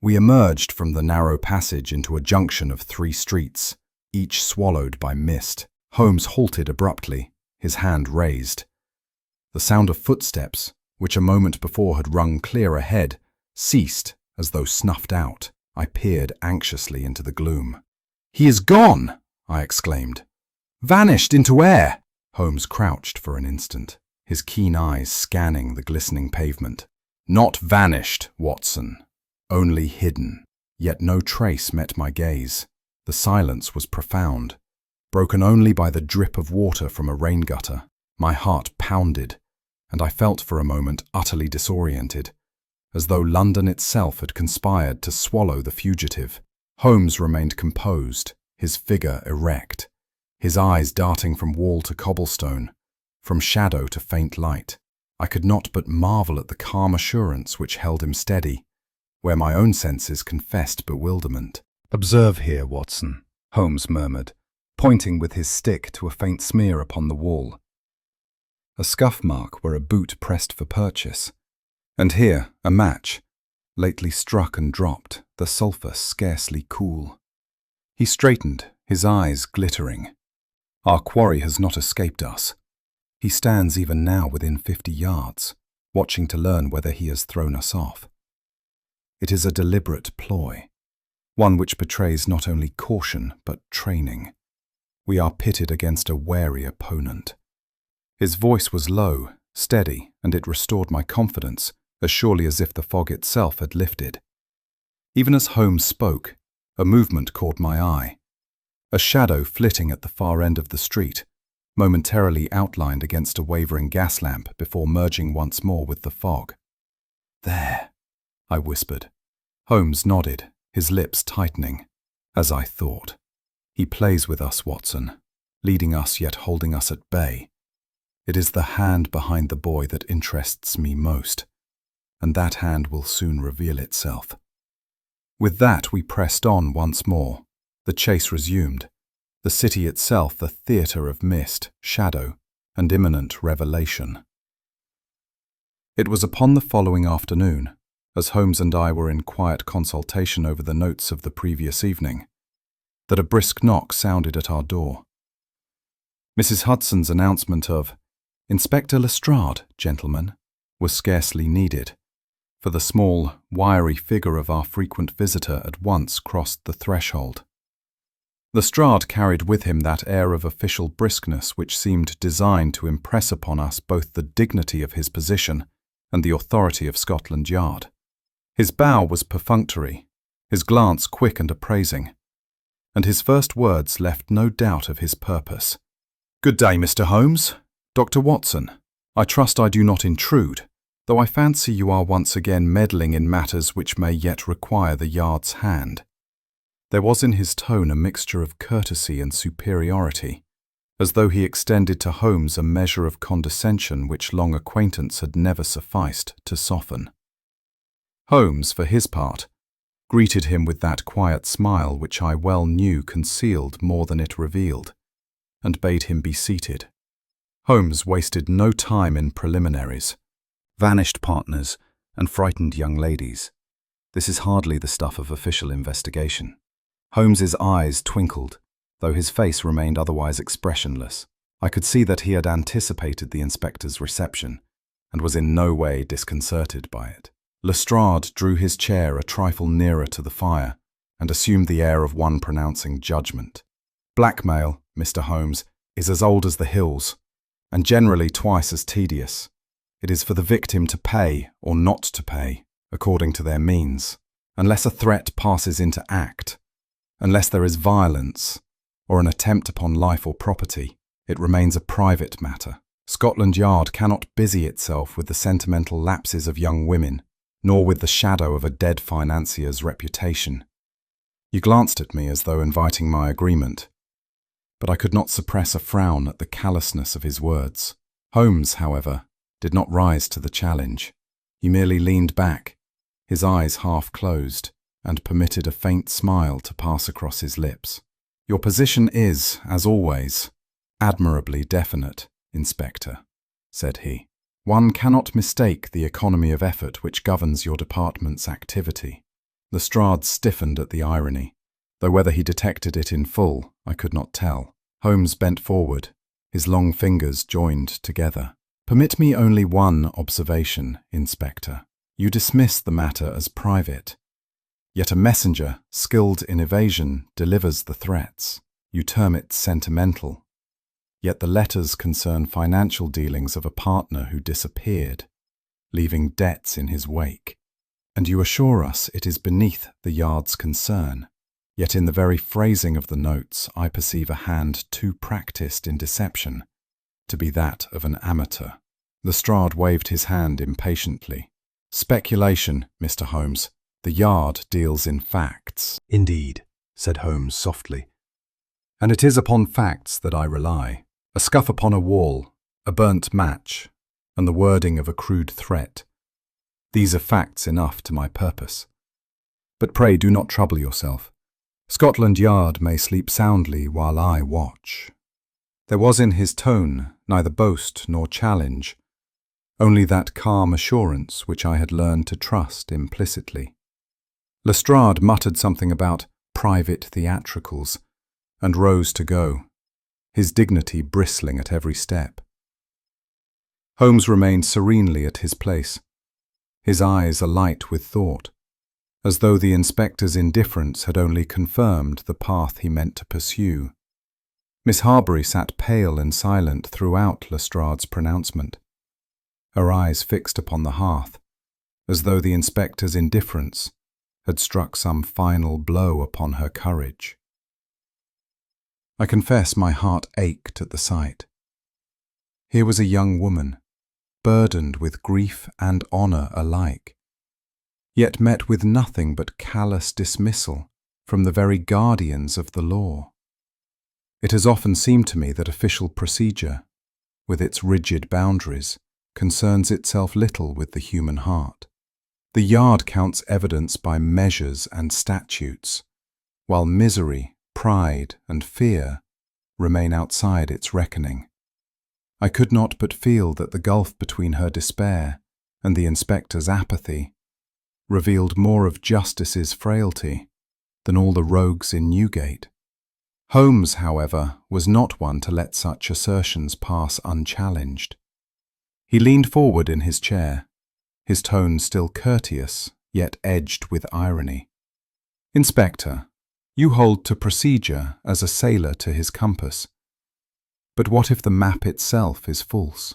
We emerged from the narrow passage into a junction of 3 streets, each swallowed by mist. Holmes halted abruptly, his hand raised. The sound of footsteps, which a moment before had rung clear ahead, ceased as though snuffed out. I peered anxiously into the gloom. "He is gone!" I exclaimed. "Vanished into air!" Holmes crouched for an instant, his keen eyes scanning the glistening pavement. "Not vanished, Watson. Only hidden." Yet no trace met my gaze. The silence was profound, broken only by the drip of water from a rain gutter. My heart pounded, and I felt for a moment utterly disoriented, as though London itself had conspired to swallow the fugitive. Holmes remained composed, his figure erect, his eyes darting from wall to cobblestone, from shadow to faint light. I could not but marvel at the calm assurance which held him steady, where my own senses confessed bewilderment. "Observe here, Watson," Holmes murmured, pointing with his stick to a faint smear upon the wall. A scuff mark where a boot pressed for purchase. And here, a match, lately struck and dropped, the sulphur scarcely cool. He straightened, his eyes glittering. "Our quarry has not escaped us. He stands even now within 50 yards, watching to learn whether he has thrown us off. It is a deliberate ploy, one which betrays not only caution but training. We are pitted against a wary opponent." His voice was low, steady, and it restored my confidence, as surely as if the fog itself had lifted. Even as Holmes spoke, a movement caught my eye. A shadow flitting at the far end of the street, momentarily outlined against a wavering gas lamp before merging once more with the fog. "There," I whispered. Holmes nodded, his lips tightening. "As I thought. He plays with us, Watson, leading us yet holding us at bay. It is the hand behind the boy that interests me most, and that hand will soon reveal itself." With that we pressed on once more. The chase resumed, the city itself a theatre of mist, shadow, and imminent revelation. It was upon the following afternoon, as Holmes and I were in quiet consultation over the notes of the previous evening, that a brisk knock sounded at our door. Mrs. Hudson's announcement of "Inspector Lestrade, gentlemen," was scarcely needed, for the small, wiry figure of our frequent visitor at once crossed the threshold. Lestrade carried with him that air of official briskness which seemed designed to impress upon us both the dignity of his position and the authority of Scotland Yard. His bow was perfunctory, his glance quick and appraising, and his first words left no doubt of his purpose. "Good day, Mr. Holmes. Dr. Watson, I trust I do not intrude, though I fancy you are once again meddling in matters which may yet require the Yard's hand." There was in his tone a mixture of courtesy and superiority, as though he extended to Holmes a measure of condescension which long acquaintance had never sufficed to soften. Holmes, for his part, greeted him with that quiet smile which I well knew concealed more than it revealed, and bade him be seated. Holmes wasted no time in preliminaries. Vanished partners and frightened young ladies. This is hardly the stuff of official investigation. Holmes's eyes twinkled, though his face remained otherwise expressionless. I could see that he had anticipated the inspector's reception, and was in no way disconcerted by it. Lestrade drew his chair a trifle nearer to the fire, and assumed the air of one pronouncing judgment. "Blackmail, Mr. Holmes, is as old as the hills, and generally twice as tedious. It is for the victim to pay or not to pay, according to their means, unless a threat passes into act, unless there is violence or an attempt upon life or property. It remains a private matter. Scotland Yard cannot busy itself with the sentimental lapses of young women, nor with the shadow of a dead financier's reputation. You glanced at me as though inviting my agreement, but I could not suppress a frown at the callousness of his words. Holmes, however, did not rise to the challenge. He merely leaned back, his eyes half closed, and permitted a faint smile to pass across his lips. Your position is, as always, admirably definite, Inspector, said he. One cannot mistake the economy of effort which governs your department's activity. Lestrade stiffened at the irony, though whether he detected it in full, I could not tell. Holmes bent forward, his long fingers joined together. Permit me only one observation, Inspector. You dismiss the matter as private. Yet a messenger, skilled in evasion, delivers the threats. You term it sentimental. Yet the letters concern financial dealings of a partner who disappeared, leaving debts in his wake. And you assure us it is beneath the Yard's concern. Yet in the very phrasing of the notes I perceive a hand too practised in deception to be that of an amateur. Lestrade waved his hand impatiently. Speculation, Mr. Holmes. The Yard deals in facts. Indeed, said Holmes softly. And it is upon facts that I rely. A scuff upon a wall, a burnt match, and the wording of a crude threat. These are facts enough to my purpose. But pray do not trouble yourself. Scotland Yard may sleep soundly while I watch. There was in his tone neither boast nor challenge, only that calm assurance which I had learned to trust implicitly. Lestrade muttered something about private theatricals and rose to go, his dignity bristling at every step. Holmes remained serenely at his place, his eyes alight with thought, as though the inspector's indifference had only confirmed the path he meant to pursue. Miss Harbury sat pale and silent throughout Lestrade's pronouncement, her eyes fixed upon the hearth, as though the inspector's indifference had struck some final blow upon her courage. I confess my heart ached at the sight. Here was a young woman, burdened with grief and honour alike, yet met with nothing but callous dismissal from the very guardians of the law. It has often seemed to me that official procedure, with its rigid boundaries, concerns itself little with the human heart. The Yard counts evidence by measures and statutes, while misery, pride, and fear remain outside its reckoning. I could not but feel that the gulf between her despair and the inspector's apathy revealed more of justice's frailty than all the rogues in Newgate. Holmes, however, was not one to let such assertions pass unchallenged. He leaned forward in his chair, his tone still courteous, yet edged with irony. Inspector, you hold to procedure as a sailor to his compass. But what if the map itself is false?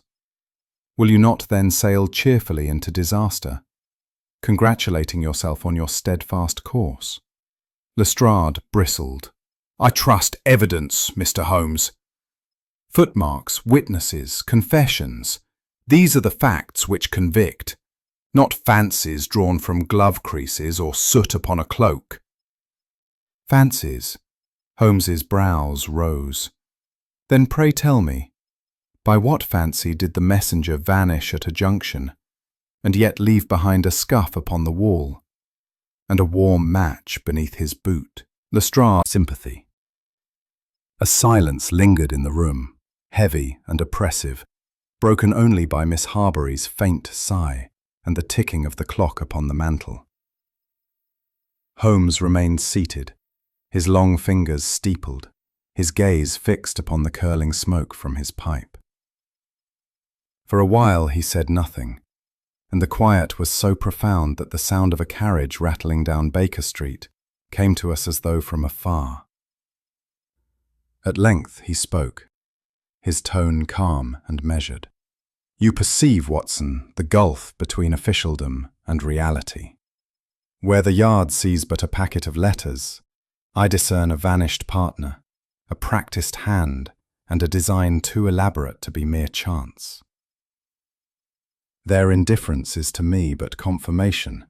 Will you not then sail cheerfully into disaster, congratulating yourself on your steadfast course? Lestrade bristled. I trust evidence, Mr. Holmes. Footmarks, witnesses, confessions, these are the facts which convict, not fancies drawn from glove creases or soot upon a cloak. Fancies? Holmes's brows rose. Then pray tell me, by what fancy did the messenger vanish at a junction, and yet leave behind a scuff upon the wall, and a warm match beneath his boot? Lestrade's sympathy. A silence lingered in the room, heavy and oppressive, broken only by Miss Harbury's faint sigh and the ticking of the clock upon the mantel. Holmes remained seated, his long fingers steepled, his gaze fixed upon the curling smoke from his pipe. For a while he said nothing, and the quiet was so profound that the sound of a carriage rattling down Baker Street came to us as though from afar. At length he spoke, his tone calm and measured. You perceive, Watson, the gulf between officialdom and reality. Where the yard sees but a packet of letters, I discern a vanished partner, a practiced hand, and a design too elaborate to be mere chance. Their indifference is to me but confirmation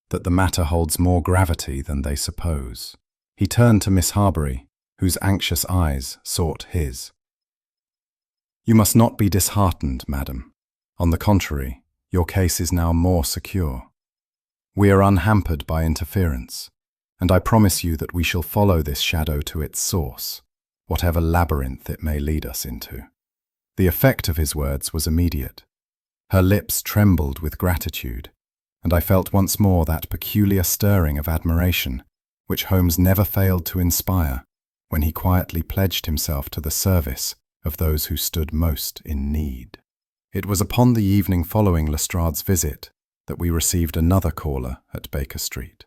that the matter holds more gravity than they suppose. He turned to Miss Harbury, whose anxious eyes sought his. You must not be disheartened, madam. On the contrary, your case is now more secure. We are unhampered by interference, and I promise you that we shall follow this shadow to its source, whatever labyrinth it may lead us into. The effect of his words was immediate. Her lips trembled with gratitude, and I felt once more that peculiar stirring of admiration which Holmes never failed to inspire when he quietly pledged himself to the service of those who stood most in need. It was upon the evening following Lestrade's visit that we received another caller at Baker Street.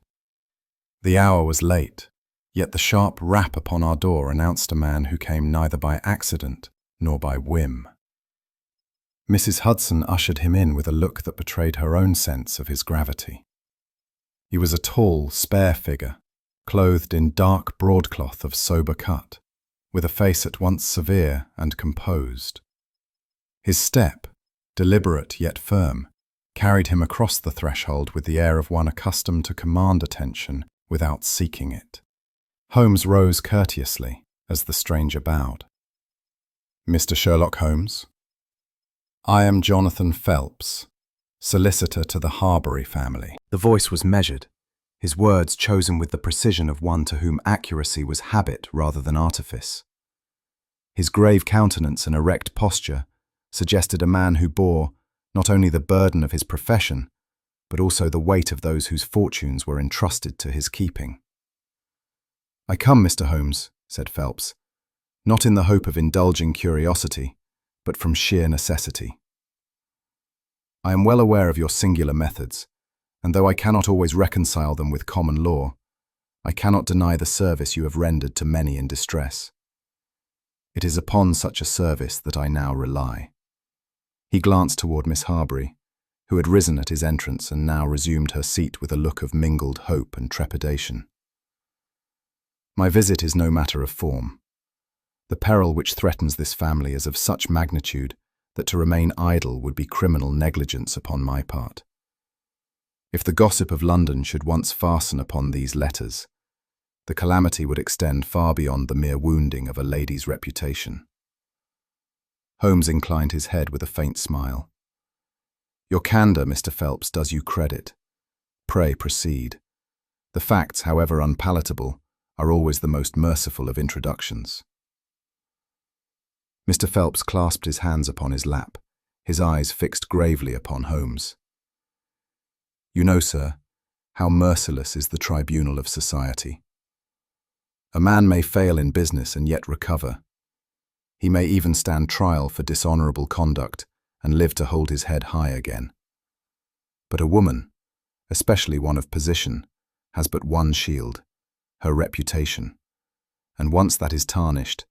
The hour was late, yet the sharp rap upon our door announced a man who came neither by accident nor by whim. Mrs. Hudson ushered him in with a look that betrayed her own sense of his gravity. He was a tall, spare figure, clothed in dark broadcloth of sober cut, with a face at once severe and composed. His step, deliberate yet firm, carried him across the threshold with the air of one accustomed to command attention without seeking it. Holmes rose courteously as the stranger bowed. Mr. Sherlock Holmes? I am Jonathan Phelps, solicitor to the Harbury family. The voice was measured, his words chosen with the precision of one to whom accuracy was habit rather than artifice. His grave countenance and erect posture suggested a man who bore not only the burden of his profession, but also the weight of those whose fortunes were entrusted to his keeping. I come, Mr. Holmes, said Phelps, not in the hope of indulging curiosity, but from sheer necessity. I am well aware of your singular methods, and though I cannot always reconcile them with common law, I cannot deny the service you have rendered to many in distress. It is upon such a service that I now rely. He glanced toward Miss Harbury, who had risen at his entrance and now resumed her seat with a look of mingled hope and trepidation. My visit is no matter of form. The peril which threatens this family is of such magnitude that to remain idle would be criminal negligence upon my part. If the gossip of London should once fasten upon these letters, the calamity would extend far beyond the mere wounding of a lady's reputation. Holmes inclined his head with a faint smile. Your candour, Mr. Phelps, does you credit. Pray proceed. The facts, however unpalatable, are always the most merciful of introductions. Mr. Phelps clasped his hands upon his lap, his eyes fixed gravely upon Holmes. You know, sir, how merciless is the tribunal of society. A man may fail in business and yet recover. He may even stand trial for dishonourable conduct and live to hold his head high again. But a woman, especially one of position, has but one shield, her reputation, and once that is tarnished,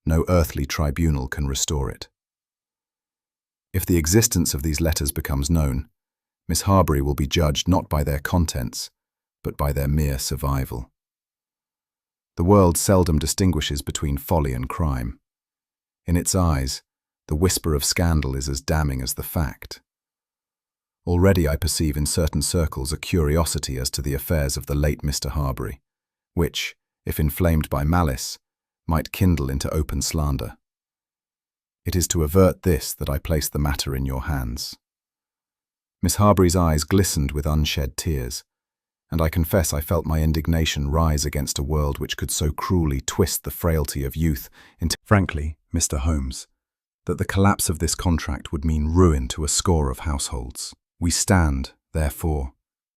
no earthly tribunal can restore it. If the existence of these letters becomes known, Miss Harbury will be judged not by their contents, but by their mere survival. The world seldom distinguishes between folly and crime. In its eyes, the whisper of scandal is as damning as the fact. Already I perceive in certain circles a curiosity as to the affairs of the late Mr. Harbury, which, if inflamed by malice, might kindle into open slander. It is to avert this that I place the matter in your hands. Miss Harbury's eyes glistened with unshed tears, and I confess I felt my indignation rise against a world which could so cruelly twist the frailty of youth into— Frankly, Mr. Holmes, that the collapse of this contract would mean ruin to a score of households. We stand, therefore,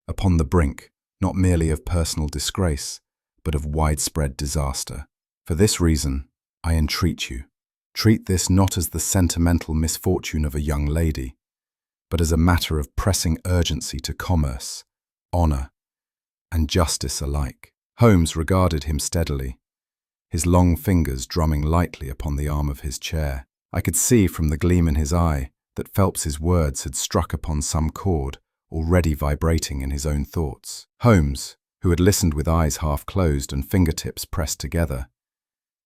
upon the brink not merely of personal disgrace, but of widespread disaster. For this reason, I entreat you, treat this not as the sentimental misfortune of a young lady, but as a matter of pressing urgency to commerce, honour, and justice alike. Holmes regarded him steadily, his long fingers drumming lightly upon the arm of his chair. I could see from the gleam in his eye that Phelps's words had struck upon some chord already vibrating in his own thoughts. Holmes, who had listened with eyes half closed and fingertips pressed together,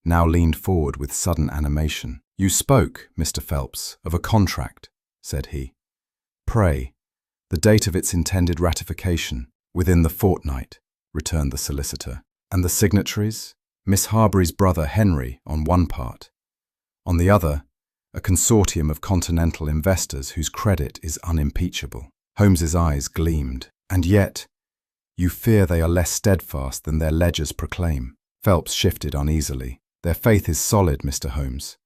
now leaned forward with sudden animation. "You spoke, Mr. Phelps, of a contract," said he. "Pray, the date of its intended ratification." "Within the fortnight," returned the solicitor. "And the signatories?" "Miss Harbury's brother Henry on one part. On the other, a consortium of continental investors whose credit is unimpeachable." Holmes's eyes gleamed. "And yet, you fear they are less steadfast than their ledgers proclaim." Phelps shifted uneasily. "Their faith is solid, Mr. Holmes,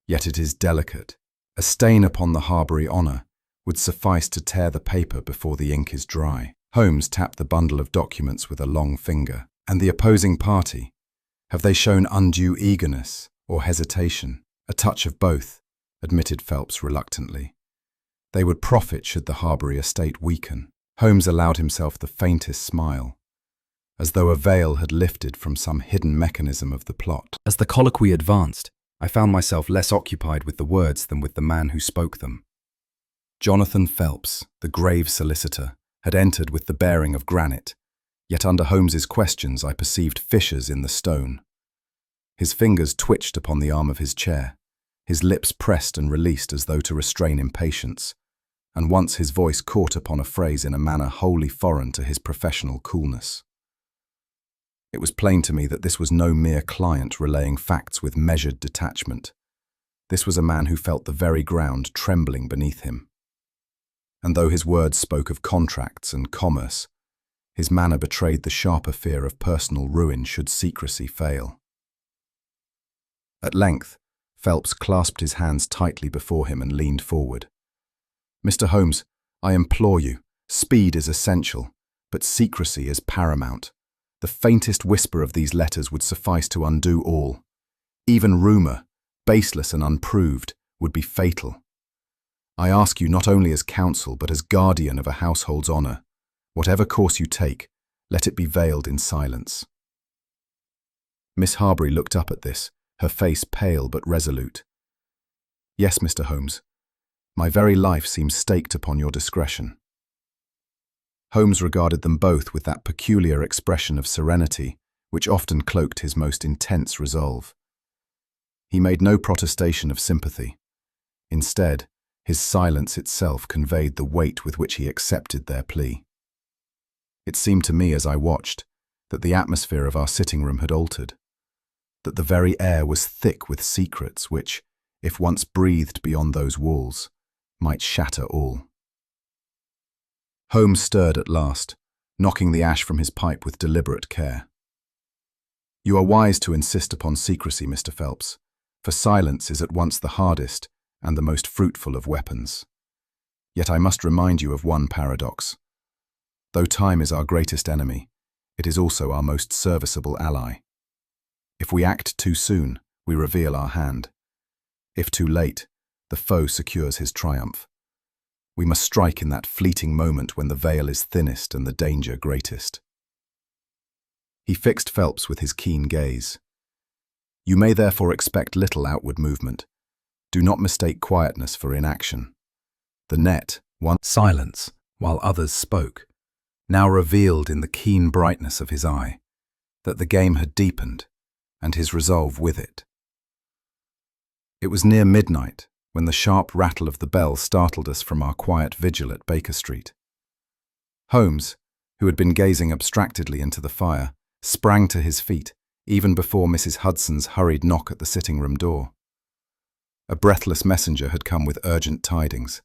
yet it is delicate. A stain upon the Harbury honour would suffice to tear the paper before the ink is dry." Holmes tapped the bundle of documents with a long finger. "And the opposing party? Have they shown undue eagerness or hesitation?" "A touch of both," admitted Phelps reluctantly. "They would profit should the Harbury estate weaken." Holmes allowed himself the faintest smile, as though a veil had lifted from some hidden mechanism of the plot. As the colloquy advanced, I found myself less occupied with the words than with the man who spoke them. Jonathan Phelps, the grave solicitor, had entered with the bearing of granite, yet under Holmes's questions I perceived fissures in the stone. His fingers twitched upon the arm of his chair, his lips pressed and released as though to restrain impatience, and once his voice caught upon a phrase in a manner wholly foreign to his professional coolness. It was plain to me that this was no mere client relaying facts with measured detachment. This was a man who felt the very ground trembling beneath him. And though his words spoke of contracts and commerce, his manner betrayed the sharper fear of personal ruin should secrecy fail. At length, Phelps clasped his hands tightly before him and leaned forward. "Mr. Holmes, I implore you, speed is essential, but secrecy is paramount. The faintest whisper of these letters would suffice to undo all. Even rumour, baseless and unproved, would be fatal. I ask you not only as counsel but as guardian of a household's honour. Whatever course you take, let it be veiled in silence." Miss Harbury looked up at this, her face pale but resolute. "Yes, Mr. Holmes. My very life seems staked upon your discretion." Holmes regarded them both with that peculiar expression of serenity which often cloaked his most intense resolve. He made no protestation of sympathy. Instead, his silence itself conveyed the weight with which he accepted their plea. It seemed to me as I watched that the atmosphere of our sitting room had altered, that the very air was thick with secrets which, if once breathed beyond those walls, might shatter all. Holmes stirred at last, knocking the ash from his pipe with deliberate care. "You are wise to insist upon secrecy, Mr. Phelps, for silence is at once the hardest and the most fruitful of weapons. Yet I must remind you of one paradox. Though time is our greatest enemy, it is also our most serviceable ally. If we act too soon, we reveal our hand. If too late, the foe secures his triumph. We must strike in that fleeting moment when the veil is thinnest and the danger greatest." He fixed Phelps with his keen gaze. "You may therefore expect little outward movement. Do not mistake quietness for inaction." The net, one silence, while others spoke, now revealed in the keen brightness of his eye that the game had deepened, and his resolve with it. It was near midnight when the sharp rattle of the bell startled us from our quiet vigil at Baker Street. Holmes, who had been gazing abstractedly into the fire, sprang to his feet even before Mrs. Hudson's hurried knock at the sitting-room door. A breathless messenger had come with urgent tidings.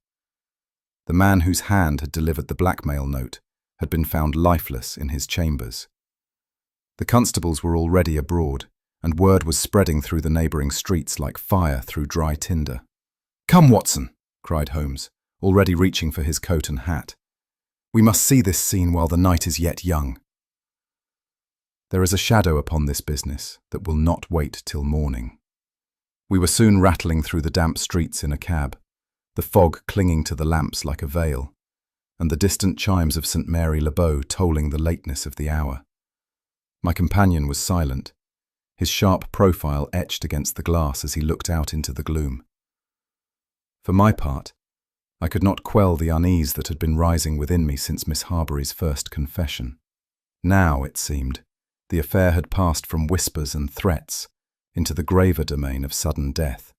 The man whose hand had delivered the blackmail note had been found lifeless in his chambers. The constables were already abroad, and word was spreading through the neighbouring streets like fire through dry tinder. "Come, Watson," cried Holmes, already reaching for his coat and hat. "We must see this scene while the night is yet young." There is a shadow upon this business that will not wait till morning. We were soon rattling through the damp streets in a cab, the fog clinging to the lamps like a veil, and the distant chimes of St. Mary Le Bow tolling the lateness of the hour. My companion was silent, his sharp profile etched against the glass as he looked out into the gloom. For my part, I could not quell the unease that had been rising within me since Miss Harbury's first confession. Now, it seemed, the affair had passed from whispers and threats into the graver domain of sudden death.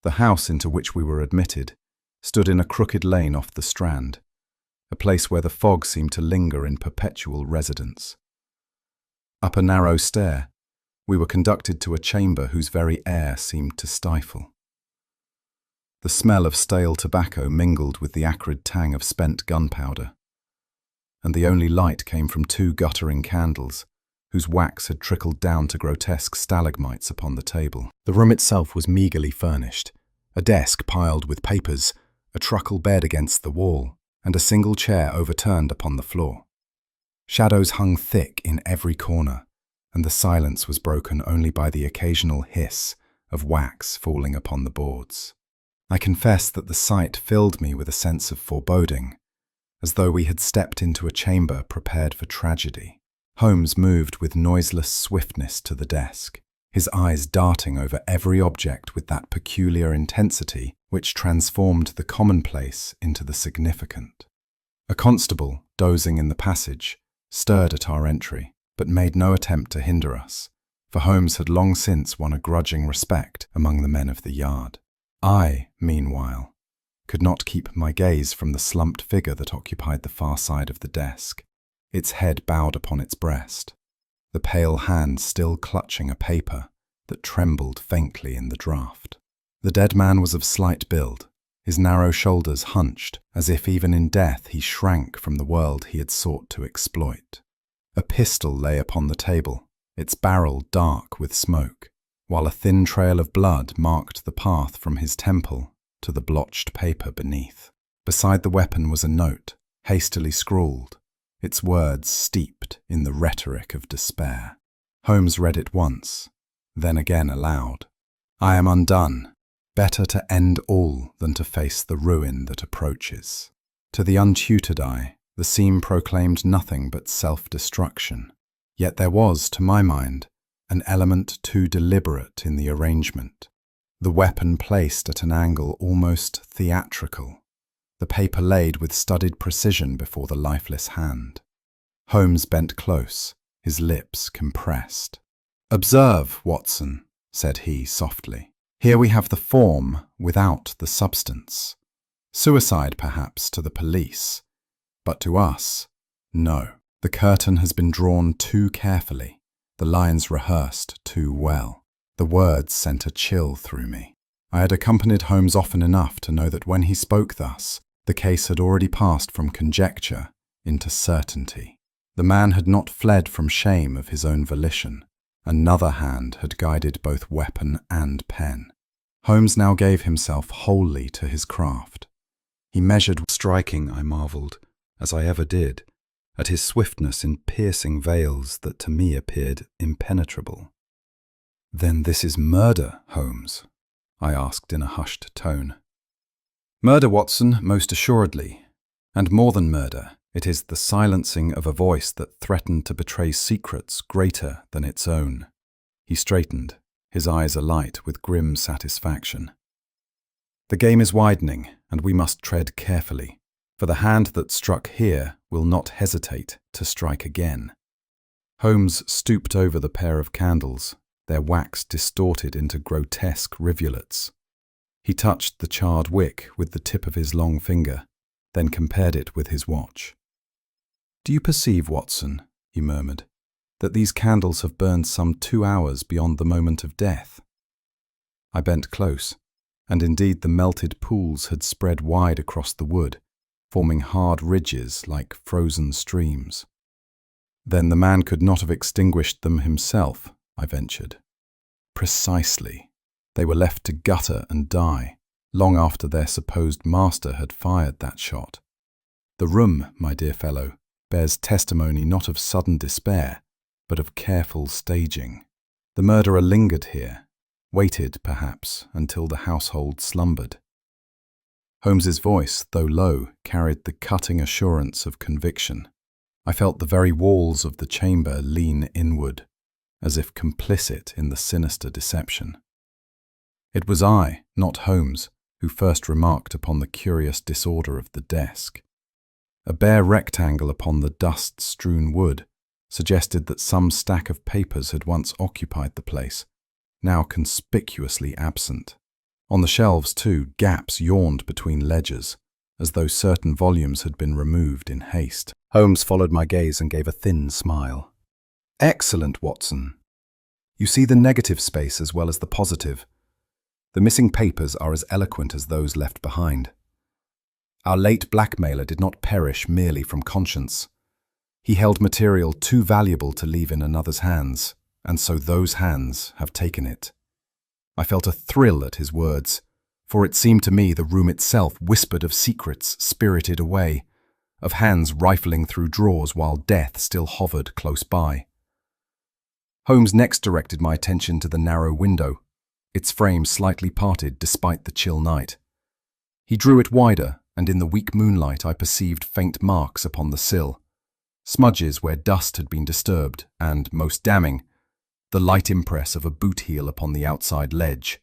The house into which we were admitted stood in a crooked lane off the Strand, a place where the fog seemed to linger in perpetual residence. Up a narrow stair, we were conducted to a chamber whose very air seemed to stifle. The smell of stale tobacco mingled with the acrid tang of spent gunpowder, and the only light came from two guttering candles, whose wax had trickled down to grotesque stalagmites upon the table. The room itself was meagrely furnished, a desk piled with papers, a truckle bed against the wall, and a single chair overturned upon the floor. Shadows hung thick in every corner, and the silence was broken only by the occasional hiss of wax falling upon the boards. I confess that the sight filled me with a sense of foreboding, as though we had stepped into a chamber prepared for tragedy. Holmes moved with noiseless swiftness to the desk, his eyes darting over every object with that peculiar intensity which transformed the commonplace into the significant. A constable, dozing in the passage, stirred at our entry, but made no attempt to hinder us, for Holmes had long since won a grudging respect among the men of the yard. I, meanwhile, could not keep my gaze from the slumped figure that occupied the far side of the desk, its head bowed upon its breast, the pale hand still clutching a paper that trembled faintly in the draught. The dead man was of slight build, his narrow shoulders hunched, as if even in death he shrank from the world he had sought to exploit. A pistol lay upon the table, its barrel dark with smoke, while a thin trail of blood marked the path from his temple to the blotched paper beneath. Beside the weapon was a note, hastily scrawled, its words steeped in the rhetoric of despair. Holmes read it once, then again aloud. "I am undone. Better to end all than to face the ruin that approaches." To the untutored eye, the scene proclaimed nothing but self-destruction. Yet there was, to my mind, an element too deliberate in the arrangement. The weapon placed at an angle almost theatrical, the paper laid with studied precision before the lifeless hand. Holmes bent close, his lips compressed. "Observe, Watson," said he softly. "Here we have the form without the substance. Suicide, perhaps, to the police, but to us, no. The curtain has been drawn too carefully, the lines rehearsed too well." The words sent a chill through me. I had accompanied Holmes often enough to know that when he spoke thus, the case had already passed from conjecture into certainty. The man had not fled from shame of his own volition. Another hand had guided both weapon and pen. Holmes now gave himself wholly to his craft. He measured, striking, I marvelled, as I ever did, at his swiftness in piercing veils that to me appeared impenetrable. "Then this is murder, Holmes?" I asked in a hushed tone. "Murder, Watson, most assuredly. And more than murder, it is the silencing of a voice that threatened to betray secrets greater than its own." He straightened, his eyes alight with grim satisfaction. "The game is widening, and we must tread carefully, for the hand that struck here will not hesitate to strike again." Holmes stooped over the pair of candles, their wax distorted into grotesque rivulets. He touched the charred wick with the tip of his long finger, then compared it with his watch. "Do you perceive, Watson," he murmured, "that these candles have burned some 2 hours beyond the moment of death?" I bent close, and indeed the melted pools had spread wide across the wood, forming hard ridges like frozen streams. "Then the man could not have extinguished them himself," I ventured. "Precisely. They were left to gutter and die, long after their supposed master had fired that shot. The room, my dear fellow, bears testimony not of sudden despair, but of careful staging. The murderer lingered here, waited, perhaps, until the household slumbered." Holmes's voice, though low, carried the cutting assurance of conviction. I felt the very walls of the chamber lean inward, as if complicit in the sinister deception. It was I, not Holmes, who first remarked upon the curious disorder of the desk. A bare rectangle upon the dust-strewn wood suggested that some stack of papers had once occupied the place, now conspicuously absent. On the shelves, too, gaps yawned between ledgers, as though certain volumes had been removed in haste. Holmes followed my gaze and gave a thin smile. "Excellent, Watson. You see the negative space as well as the positive. The missing papers are as eloquent as those left behind. Our late blackmailer did not perish merely from conscience. He held material too valuable to leave in another's hands, and so those hands have taken it." I felt a thrill at his words, for it seemed to me the room itself whispered of secrets spirited away, of hands rifling through drawers while death still hovered close by. Holmes next directed my attention to the narrow window, its frame slightly parted despite the chill night. He drew it wider, and in the weak moonlight I perceived faint marks upon the sill, smudges where dust had been disturbed, and, most damning, the light impress of a boot heel upon the outside ledge.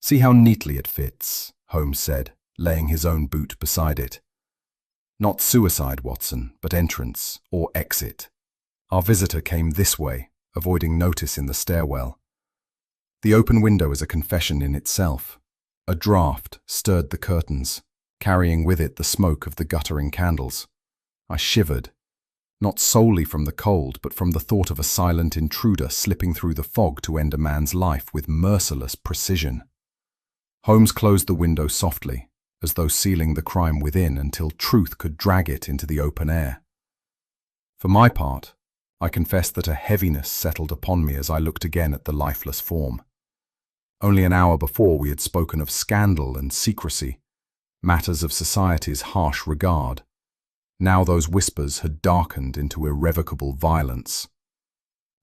"See how neatly it fits," Holmes said, laying his own boot beside it. "Not suicide, Watson, but entrance, or exit. Our visitor came this way, avoiding notice in the stairwell." The open window is a confession in itself. A draught stirred the curtains, carrying with it the smoke of the guttering candles. I shivered, not solely from the cold, but from the thought of a silent intruder slipping through the fog to end a man's life with merciless precision. Holmes closed the window softly, as though sealing the crime within until truth could drag it into the open air. For my part, I confess that a heaviness settled upon me as I looked again at the lifeless form. Only an hour before we had spoken of scandal and secrecy, matters of society's harsh regard. Now those whispers had darkened into irrevocable violence.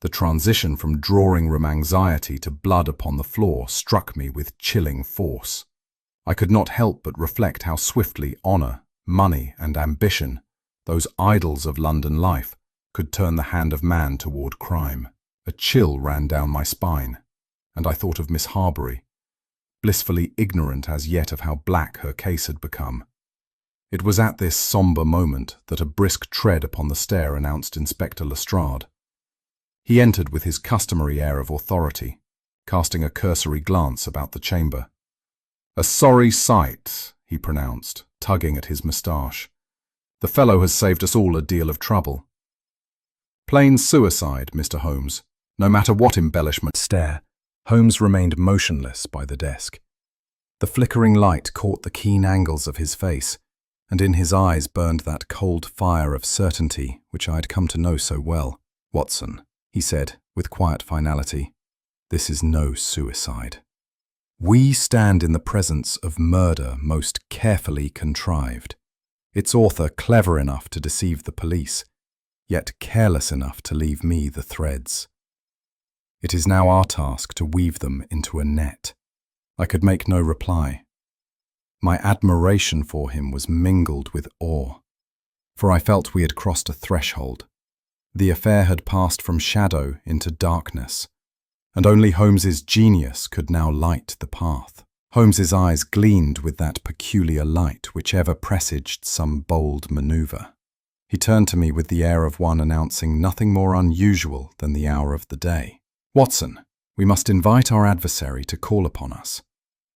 The transition from drawing-room anxiety to blood upon the floor struck me with chilling force. I could not help but reflect how swiftly honour, money, and ambition, those idols of London life, could turn the hand of man toward crime. A chill ran down my spine, and I thought of Miss Harbury, blissfully ignorant as yet of how black her case had become. It was at this sombre moment that a brisk tread upon the stair announced Inspector Lestrade. He entered with his customary air of authority, casting a cursory glance about the chamber. "A sorry sight," he pronounced, tugging at his moustache. "The fellow has saved us all a deal of trouble." "Plain suicide, Mr. Holmes, no matter what embellishment." Stare. Holmes remained motionless by the desk. The flickering light caught the keen angles of his face, and in his eyes burned that cold fire of certainty which I had come to know so well. "Watson," he said, with quiet finality, "this is no suicide. We stand in the presence of murder most carefully contrived. Its author clever enough to deceive the police, yet careless enough to leave me the threads. It is now our task to weave them into a net." I could make no reply. My admiration for him was mingled with awe, for I felt we had crossed a threshold. The affair had passed from shadow into darkness, and only Holmes's genius could now light the path. Holmes's eyes gleamed with that peculiar light which ever presaged some bold manoeuvre. He turned to me with the air of one announcing nothing more unusual than the hour of the day. "Watson, we must invite our adversary to call upon us.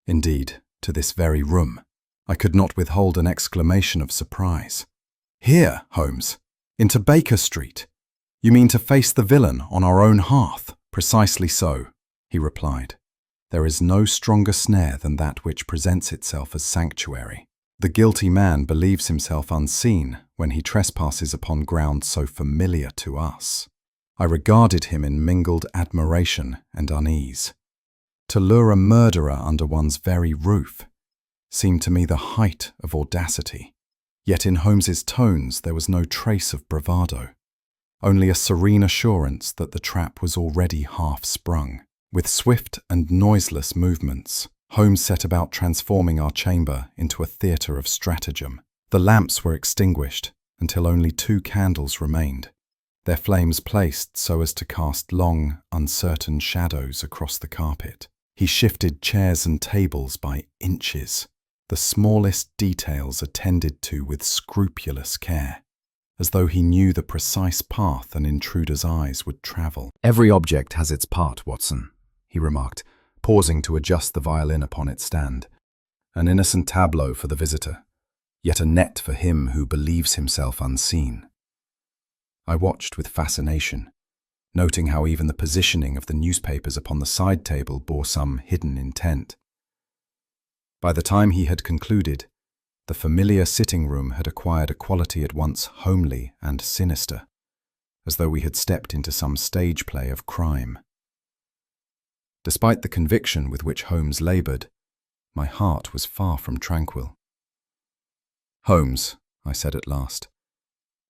Indeed, to this very room." I could not withhold an exclamation of surprise. "Here, Holmes, into Baker Street. You mean to face the villain on our own hearth?" "Precisely so," he replied. "There is no stronger snare than that which presents itself as sanctuary. The guilty man believes himself unseen when he trespasses upon ground so familiar to us." I regarded him in mingled admiration and unease. To lure a murderer under one's very roof seemed to me the height of audacity. Yet in Holmes's tones there was no trace of bravado, only a serene assurance that the trap was already half sprung. With swift and noiseless movements, Holmes set about transforming our chamber into a theatre of stratagem. The lamps were extinguished until only 2 candles remained, their flames placed so as to cast long, uncertain shadows across the carpet. He shifted chairs and tables by inches, the smallest details attended to with scrupulous care, as though he knew the precise path an intruder's eyes would travel. "Every object has its part, Watson," he remarked, pausing to adjust the violin upon its stand. "An innocent tableau for the visitor, yet a net for him who believes himself unseen." I watched with fascination, noting how even the positioning of the newspapers upon the side table bore some hidden intent. By the time he had concluded, the familiar sitting room had acquired a quality at once homely and sinister, as though we had stepped into some stage play of crime. Despite the conviction with which Holmes laboured, my heart was far from tranquil. "Holmes," I said at last,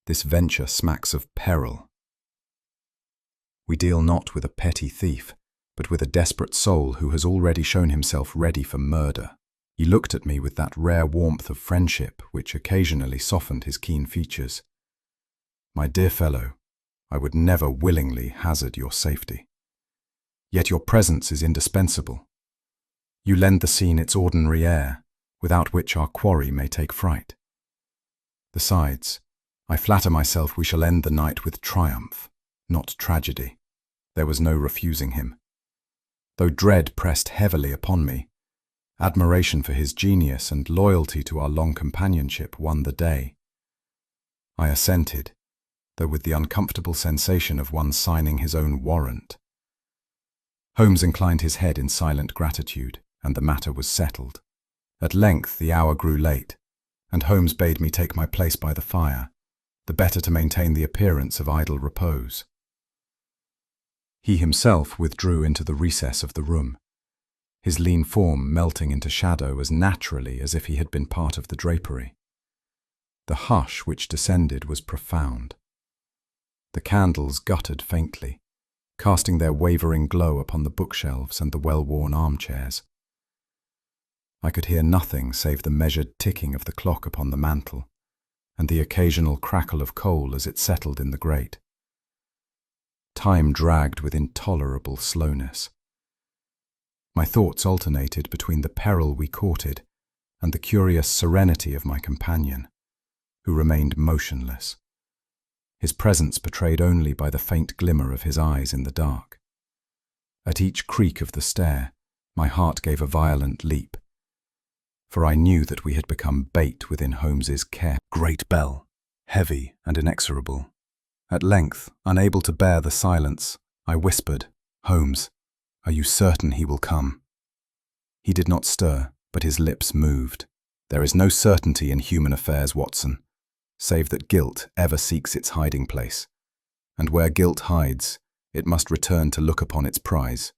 "this venture smacks of peril. We deal not with a petty thief, but with a desperate soul who has already shown himself ready for murder." He looked at me with that rare warmth of friendship which occasionally softened his keen features. "My dear fellow, I would never willingly hazard your safety. Yet your presence is indispensable. You lend the scene its ordinary air, without which our quarry may take fright. Besides, I flatter myself we shall end the night with triumph, not tragedy." There was no refusing him. Though dread pressed heavily upon me, admiration for his genius and loyalty to our long companionship won the day. I assented, though with the uncomfortable sensation of one signing his own warrant. Holmes inclined his head in silent gratitude, and the matter was settled. At length the hour grew late, and Holmes bade me take my place by the fire, the better to maintain the appearance of idle repose. He himself withdrew into the recess of the room, his lean form melting into shadow as naturally as if he had been part of the drapery. The hush which descended was profound. The candles guttered faintly, casting their wavering glow upon the bookshelves and the well-worn armchairs. I could hear nothing save the measured ticking of the clock upon the mantel, and the occasional crackle of coal as it settled in the grate. Time dragged with intolerable slowness. My thoughts alternated between the peril we courted and the curious serenity of my companion, who remained motionless, his presence betrayed only by the faint glimmer of his eyes in the dark. At each creak of the stair, my heart gave a violent leap, for I knew that we had become bait within Holmes's care. Great bell, heavy and inexorable. At length, unable to bear the silence, I whispered, "Holmes, are you certain he will come?" He did not stir, but his lips moved. "There is no certainty in human affairs, Watson, save that guilt ever seeks its hiding place, and where guilt hides, it must return to look upon its prize.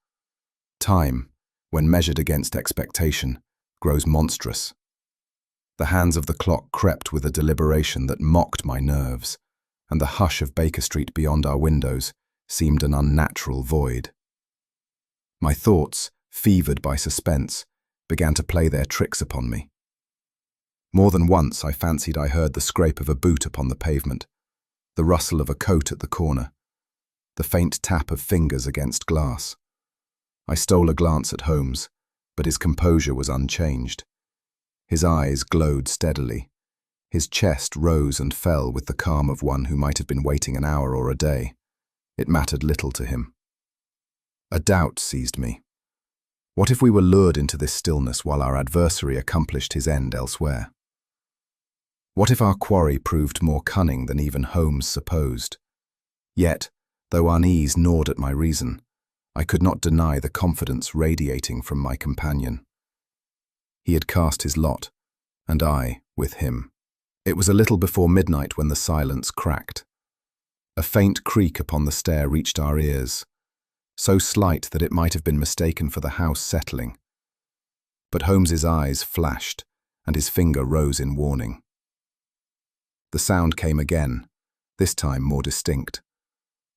Time, when measured against expectation, grows monstrous." The hands of the clock crept with a deliberation that mocked my nerves, and the hush of Baker Street beyond our windows seemed an unnatural void. My thoughts, fevered by suspense, began to play their tricks upon me. More than once I fancied I heard the scrape of a boot upon the pavement, the rustle of a coat at the corner, the faint tap of fingers against glass. I stole a glance at Holmes, but his composure was unchanged. His eyes glowed steadily. His chest rose and fell with the calm of one who might have been waiting an hour or a day. It mattered little to him. A doubt seized me. What if we were lured into this stillness while our adversary accomplished his end elsewhere? What if our quarry proved more cunning than even Holmes supposed? Yet, though unease gnawed at my reason, I could not deny the confidence radiating from my companion. He had cast his lot, and I with him. It was a little before midnight when the silence cracked. A faint creak upon the stair reached our ears, so slight that it might have been mistaken for the house settling. But Holmes's eyes flashed, and his finger rose in warning. The sound came again, this time more distinct.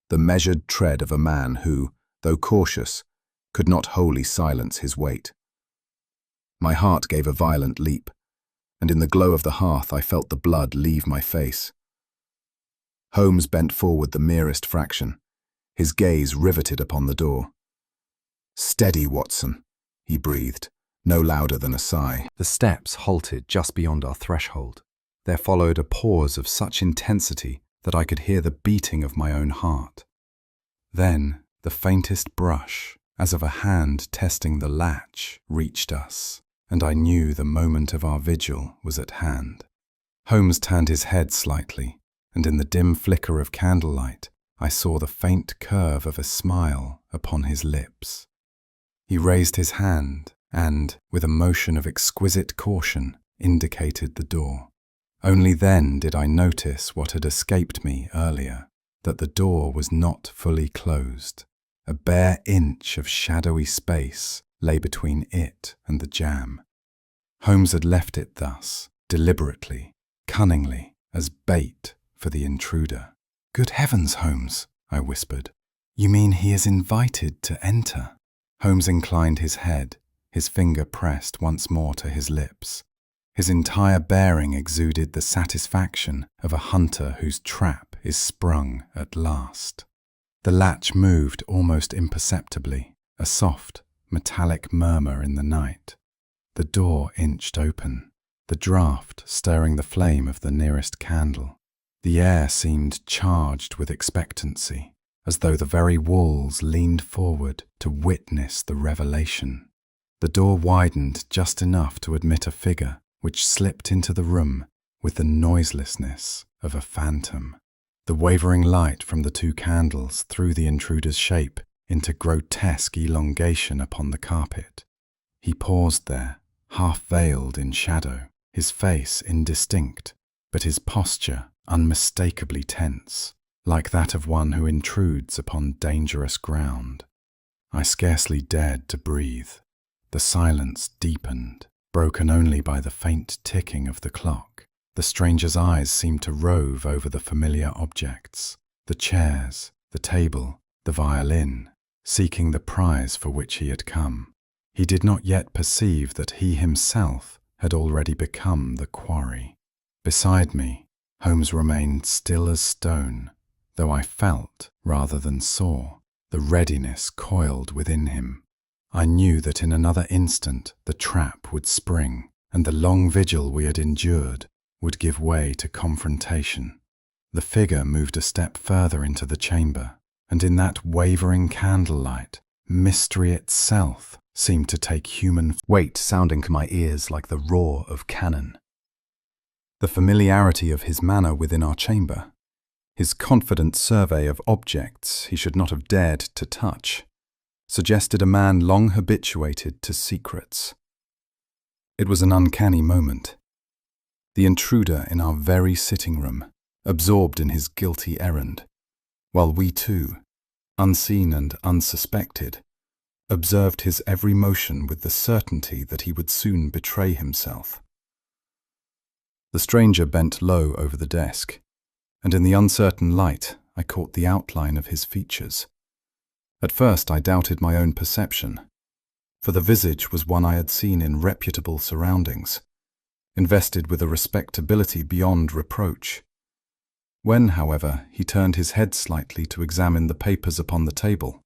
The measured tread of a man who, though cautious, could not wholly silence his weight. My heart gave a violent leap, and in the glow of the hearth I felt the blood leave my face. Holmes bent forward the merest fraction, his gaze riveted upon the door. "Steady, Watson," he breathed, no louder than a sigh. The steps halted just beyond our threshold. There followed a pause of such intensity that I could hear the beating of my own heart. Then the faintest brush, as of a hand testing the latch, reached us, and I knew the moment of our vigil was at hand. Holmes turned his head slightly, and in the dim flicker of candlelight, I saw the faint curve of a smile upon his lips. He raised his hand and, with a motion of exquisite caution, indicated the door. Only then did I notice what had escaped me earlier, that the door was not fully closed. A bare inch of shadowy space lay between it and the jamb. Holmes had left it thus, deliberately, cunningly, as bait for the intruder. "Good heavens, Holmes," I whispered. "You mean he is invited to enter?" Holmes inclined his head, his finger pressed once more to his lips. His entire bearing exuded the satisfaction of a hunter whose trap is sprung at last. The latch moved almost imperceptibly, a soft, metallic murmur in the night. The door inched open, the draught stirring the flame of the nearest candle. The air seemed charged with expectancy, as though the very walls leaned forward to witness the revelation. The door widened just enough to admit a figure which slipped into the room with the noiselessness of a phantom. The wavering light from the two candles threw the intruder's shape into grotesque elongation upon the carpet. He paused there, half veiled in shadow, his face indistinct, but his posture unmistakably tense, like that of one who intrudes upon dangerous ground. I scarcely dared to breathe. The silence deepened, broken only by the faint ticking of the clock. The stranger's eyes seemed to rove over the familiar objects, the chairs, the table, the violin, seeking the prize for which he had come. He did not yet perceive that he himself had already become the quarry. Beside me, Holmes remained still as stone, though I felt, rather than saw, the readiness coiled within him. I knew that in another instant the trap would spring, and the long vigil we had endured would give way to confrontation. The figure moved a step further into the chamber, and in that wavering candlelight, mystery itself seemed to take human weight, sounding to my ears like the roar of cannon. The familiarity of his manner within our chamber, his confident survey of objects he should not have dared to touch, suggested a man long habituated to secrets. It was an uncanny moment. The intruder in our very sitting room, absorbed in his guilty errand, while we two, unseen and unsuspected, observed his every motion with the certainty that he would soon betray himself. The stranger bent low over the desk, and in the uncertain light I caught the outline of his features. At first I doubted my own perception, for the visage was one I had seen in reputable surroundings, invested with a respectability beyond reproach. When, however, he turned his head slightly to examine the papers upon the table,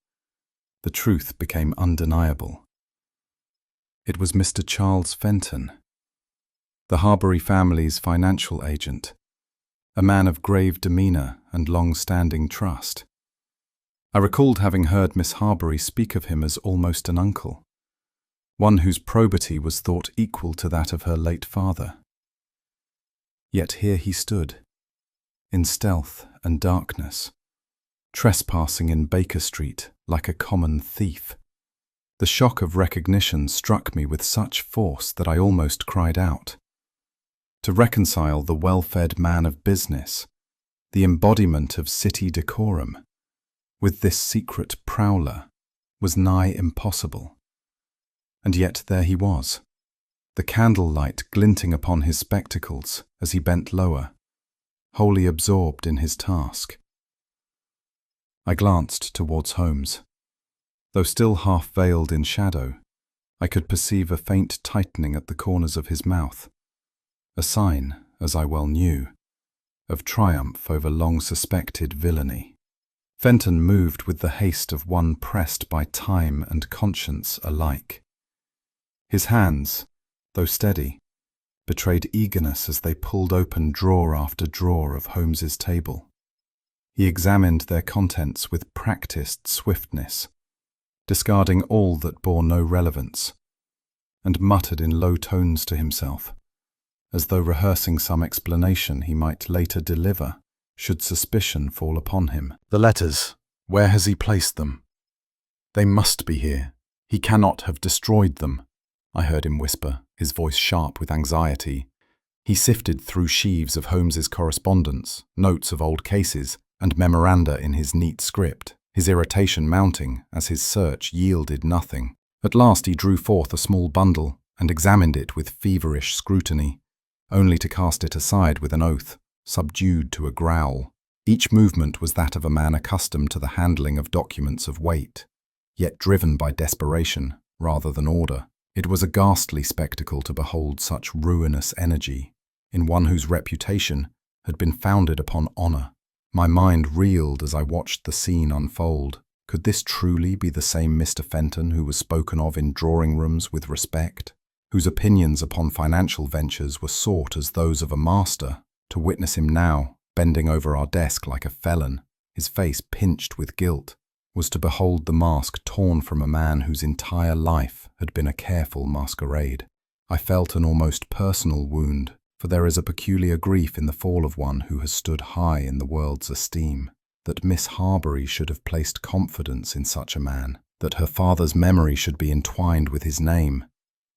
the truth became undeniable. It was Mr. Charles Fenton, the Harbury family's financial agent, a man of grave demeanour and long-standing trust. I recalled having heard Miss Harbury speak of him as almost an uncle, one whose probity was thought equal to that of her late father. Yet here he stood, in stealth and darkness, trespassing in Baker Street like a common thief. The shock of recognition struck me with such force that I almost cried out. To reconcile the well-fed man of business, the embodiment of city decorum, with this secret prowler was nigh impossible. And yet there he was, the candlelight glinting upon his spectacles as he bent lower, wholly absorbed in his task. I glanced towards Holmes. Though still half veiled in shadow, I could perceive a faint tightening at the corners of his mouth, a sign, as I well knew, of triumph over long-suspected villainy. Fenton moved with the haste of one pressed by time and conscience alike. His hands, though steady, betrayed eagerness as they pulled open drawer after drawer of Holmes's table. He examined their contents with practiced swiftness, discarding all that bore no relevance, and muttered in low tones to himself, as though rehearsing some explanation he might later deliver should suspicion fall upon him. "The letters, where has he placed them? They must be here. He cannot have destroyed them," I heard him whisper, his voice sharp with anxiety. He sifted through sheaves of Holmes's correspondence, notes of old cases, and memoranda in his neat script, his irritation mounting as his search yielded nothing. At last he drew forth a small bundle and examined it with feverish scrutiny, only to cast it aside with an oath, subdued to a growl. Each movement was that of a man accustomed to the handling of documents of weight, yet driven by desperation rather than order. It was a ghastly spectacle to behold such ruinous energy in one whose reputation had been founded upon honor. My mind reeled as I watched the scene unfold. Could this truly be the same Mr. Fenton who was spoken of in drawing-rooms with respect, whose opinions upon financial ventures were sought as those of a master? To witness him now, bending over our desk like a felon, his face pinched with guilt, was to behold the mask torn from a man whose entire life had been a careful masquerade. I felt an almost personal wound, for there is a peculiar grief in the fall of one who has stood high in the world's esteem. That Miss Harbury should have placed confidence in such a man, that her father's memory should be entwined with his name.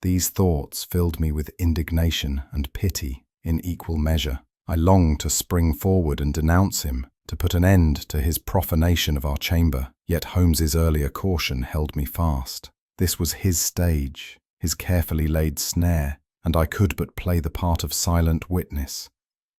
These thoughts filled me with indignation and pity in equal measure. I longed to spring forward and denounce him, to put an end to his profanation of our chamber, yet Holmes's earlier caution held me fast. This was his stage, his carefully laid snare, and I could but play the part of silent witness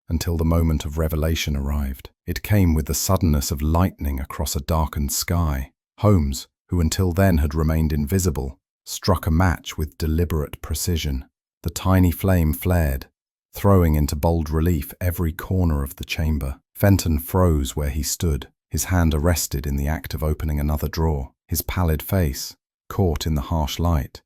until the moment of revelation arrived. It came with the suddenness of lightning across a darkened sky. Holmes, who until then had remained invisible, struck a match with deliberate precision. The tiny flame flared, throwing into bold relief every corner of the chamber. Fenton froze where he stood, his hand arrested in the act of opening another drawer. His pallid face, caught in the harsh light,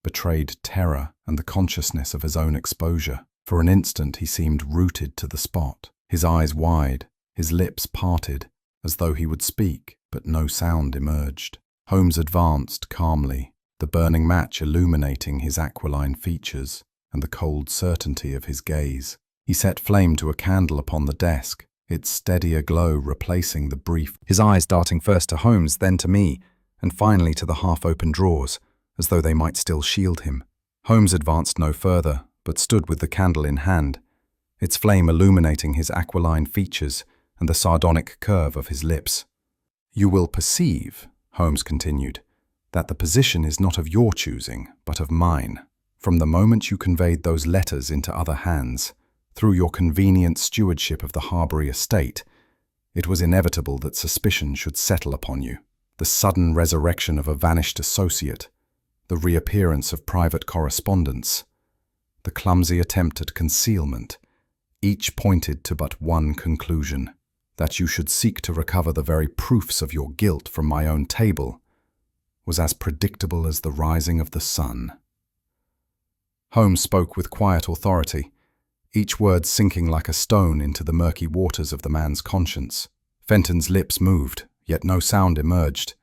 betrayed terror and the consciousness of his own exposure. For an instant he seemed rooted to the spot, his eyes wide, his lips parted, as though he would speak, but no sound emerged. Holmes advanced calmly, the burning match illuminating his aquiline features and the cold certainty of his gaze. He set flame to a candle upon the desk, its steadier glow replacing the brief, his eyes darting first to Holmes, then to me, and finally to the half-open drawers, as though they might still shield him. Holmes advanced no further, but stood with the candle in hand, its flame illuminating his aquiline features and the sardonic curve of his lips. "You will perceive," Holmes continued, "that the position is not of your choosing, but of mine. From the moment you conveyed those letters into other hands, through your convenient stewardship of the Harbury estate, it was inevitable that suspicion should settle upon you. The sudden resurrection of a vanished associate, the reappearance of private correspondence, the clumsy attempt at concealment, each pointed to but one conclusion: that you should seek to recover the very proofs of your guilt from my own table was as predictable as the rising of the sun." Holmes spoke with quiet authority, each word sinking like a stone into the murky waters of the man's conscience. Fenton's lips moved, yet no sound emerged,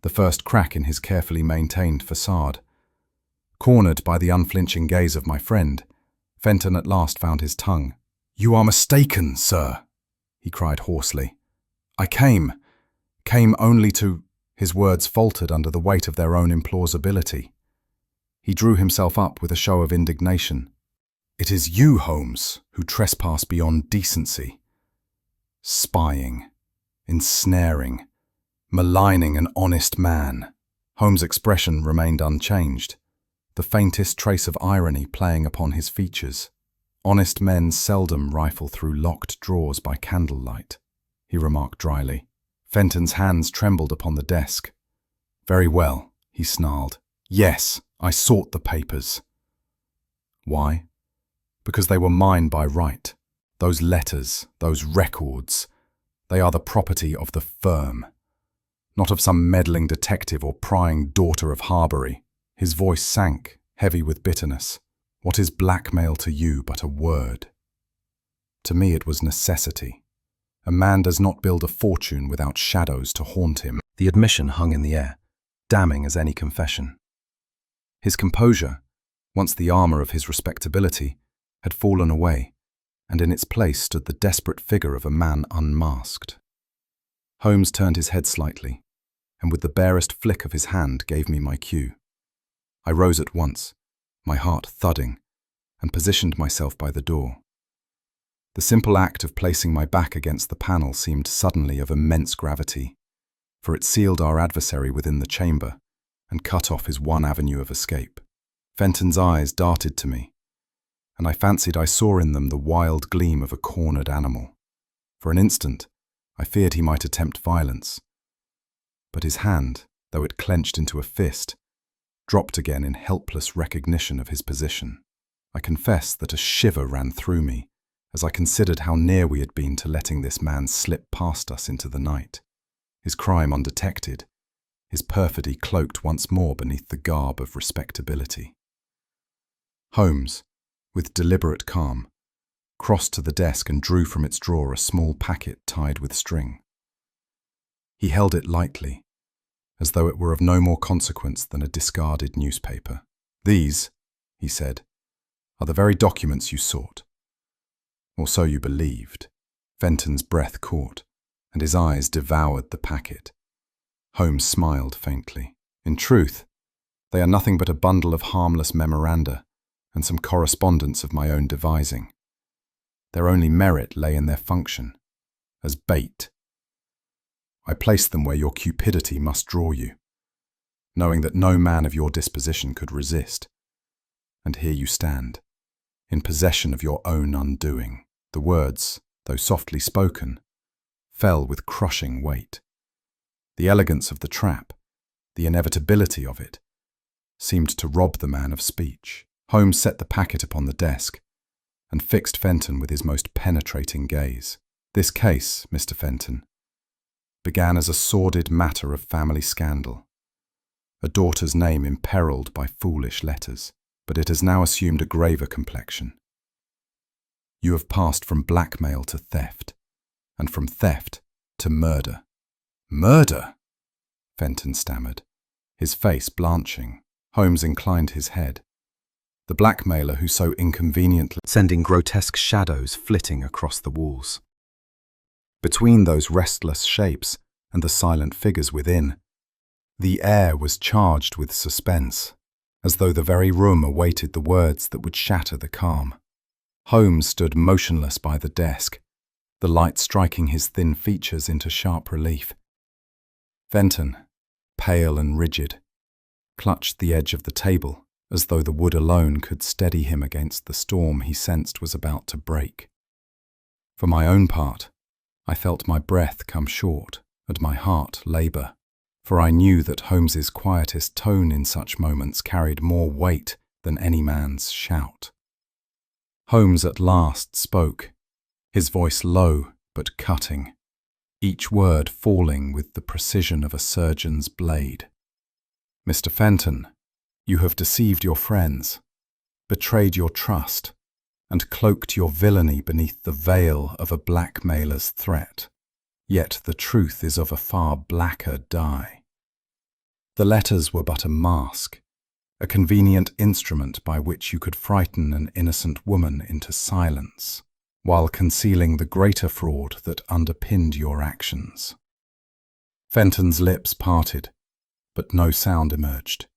the first crack in his carefully maintained facade. Cornered by the unflinching gaze of my friend, Fenton at last found his tongue. "You are mistaken, sir," he cried hoarsely. "I came only to—" His words faltered under the weight of their own implausibility. He drew himself up with a show of indignation. "It is you, Holmes, who trespass beyond decency. Spying, ensnaring, maligning an honest man." Holmes' expression remained unchanged, the faintest trace of irony playing upon his features. "Honest men seldom rifle through locked drawers by candlelight," he remarked dryly. Fenton's hands trembled upon the desk. "Very well," he snarled. "Yes, I sought the papers." "Why?" "Because they were mine by right. Those letters, those records, they are the property of the firm, not of some meddling detective or prying daughter of Harbury." His voice sank, heavy with bitterness. What is blackmail to you but a word? To me it was necessity. A man does not build a fortune without shadows to haunt him. The admission hung in the air, damning as any confession. His composure, once the armor of his respectability, had fallen away, and in its place stood the desperate figure of a man unmasked. Holmes turned his head slightly, and with the barest flick of his hand gave me my cue. I rose at once, my heart thudding, and positioned myself by the door. The simple act of placing my back against the panel seemed suddenly of immense gravity, for it sealed our adversary within the chamber and cut off his one avenue of escape. Fenton's eyes darted to me, and I fancied I saw in them the wild gleam of a cornered animal. For an instant, I feared he might attempt violence, but his hand, though it clenched into a fist, dropped again in helpless recognition of his position. I confess that a shiver ran through me as I considered how near we had been to letting this man slip past us into the night, his crime undetected, his perfidy cloaked once more beneath the garb of respectability. Holmes, with deliberate calm, crossed to the desk and drew from its drawer a small packet tied with string. He held it lightly, as though it were of no more consequence than a discarded newspaper. "These," he said, "are the very documents you sought. Or so you believed." Fenton's breath caught, and his eyes devoured the packet. Holmes smiled faintly. "In truth, they are nothing but a bundle of harmless memoranda and some correspondence of my own devising. Their only merit lay in their function, as bait. I placed them where your cupidity must draw you, knowing that no man of your disposition could resist. And here you stand, in possession of your own undoing." The words, though softly spoken, fell with crushing weight. The elegance of the trap, the inevitability of it, seemed to rob the man of speech. Holmes set the packet upon the desk and fixed Fenton with his most penetrating gaze. "This case, Mr. Fenton, began as a sordid matter of family scandal, a daughter's name imperilled by foolish letters, but it has now assumed a graver complexion. You have passed from blackmail to theft, and from theft to murder." "Murder?" Fenton stammered, his face blanching. Holmes inclined his head. The blackmailer who so inconveniently sending grotesque shadows flitting across the walls. Between those restless shapes and the silent figures within, the air was charged with suspense, as though the very room awaited the words that would shatter the calm. Holmes stood motionless by the desk, the light striking his thin features into sharp relief. Fenton, pale and rigid, clutched the edge of the table, as though the wood alone could steady him against the storm he sensed was about to break. For my own part, I felt my breath come short and my heart labour, for I knew that Holmes's quietest tone in such moments carried more weight than any man's shout. Holmes at last spoke, his voice low but cutting, each word falling with the precision of a surgeon's blade. "Mr. Fenton, you have deceived your friends, betrayed your trust, and cloaked your villainy beneath the veil of a blackmailer's threat. Yet the truth is of a far blacker dye. The letters were but a mask, a convenient instrument by which you could frighten an innocent woman into silence, while concealing the greater fraud that underpinned your actions." Fenton's lips parted, but no sound emerged.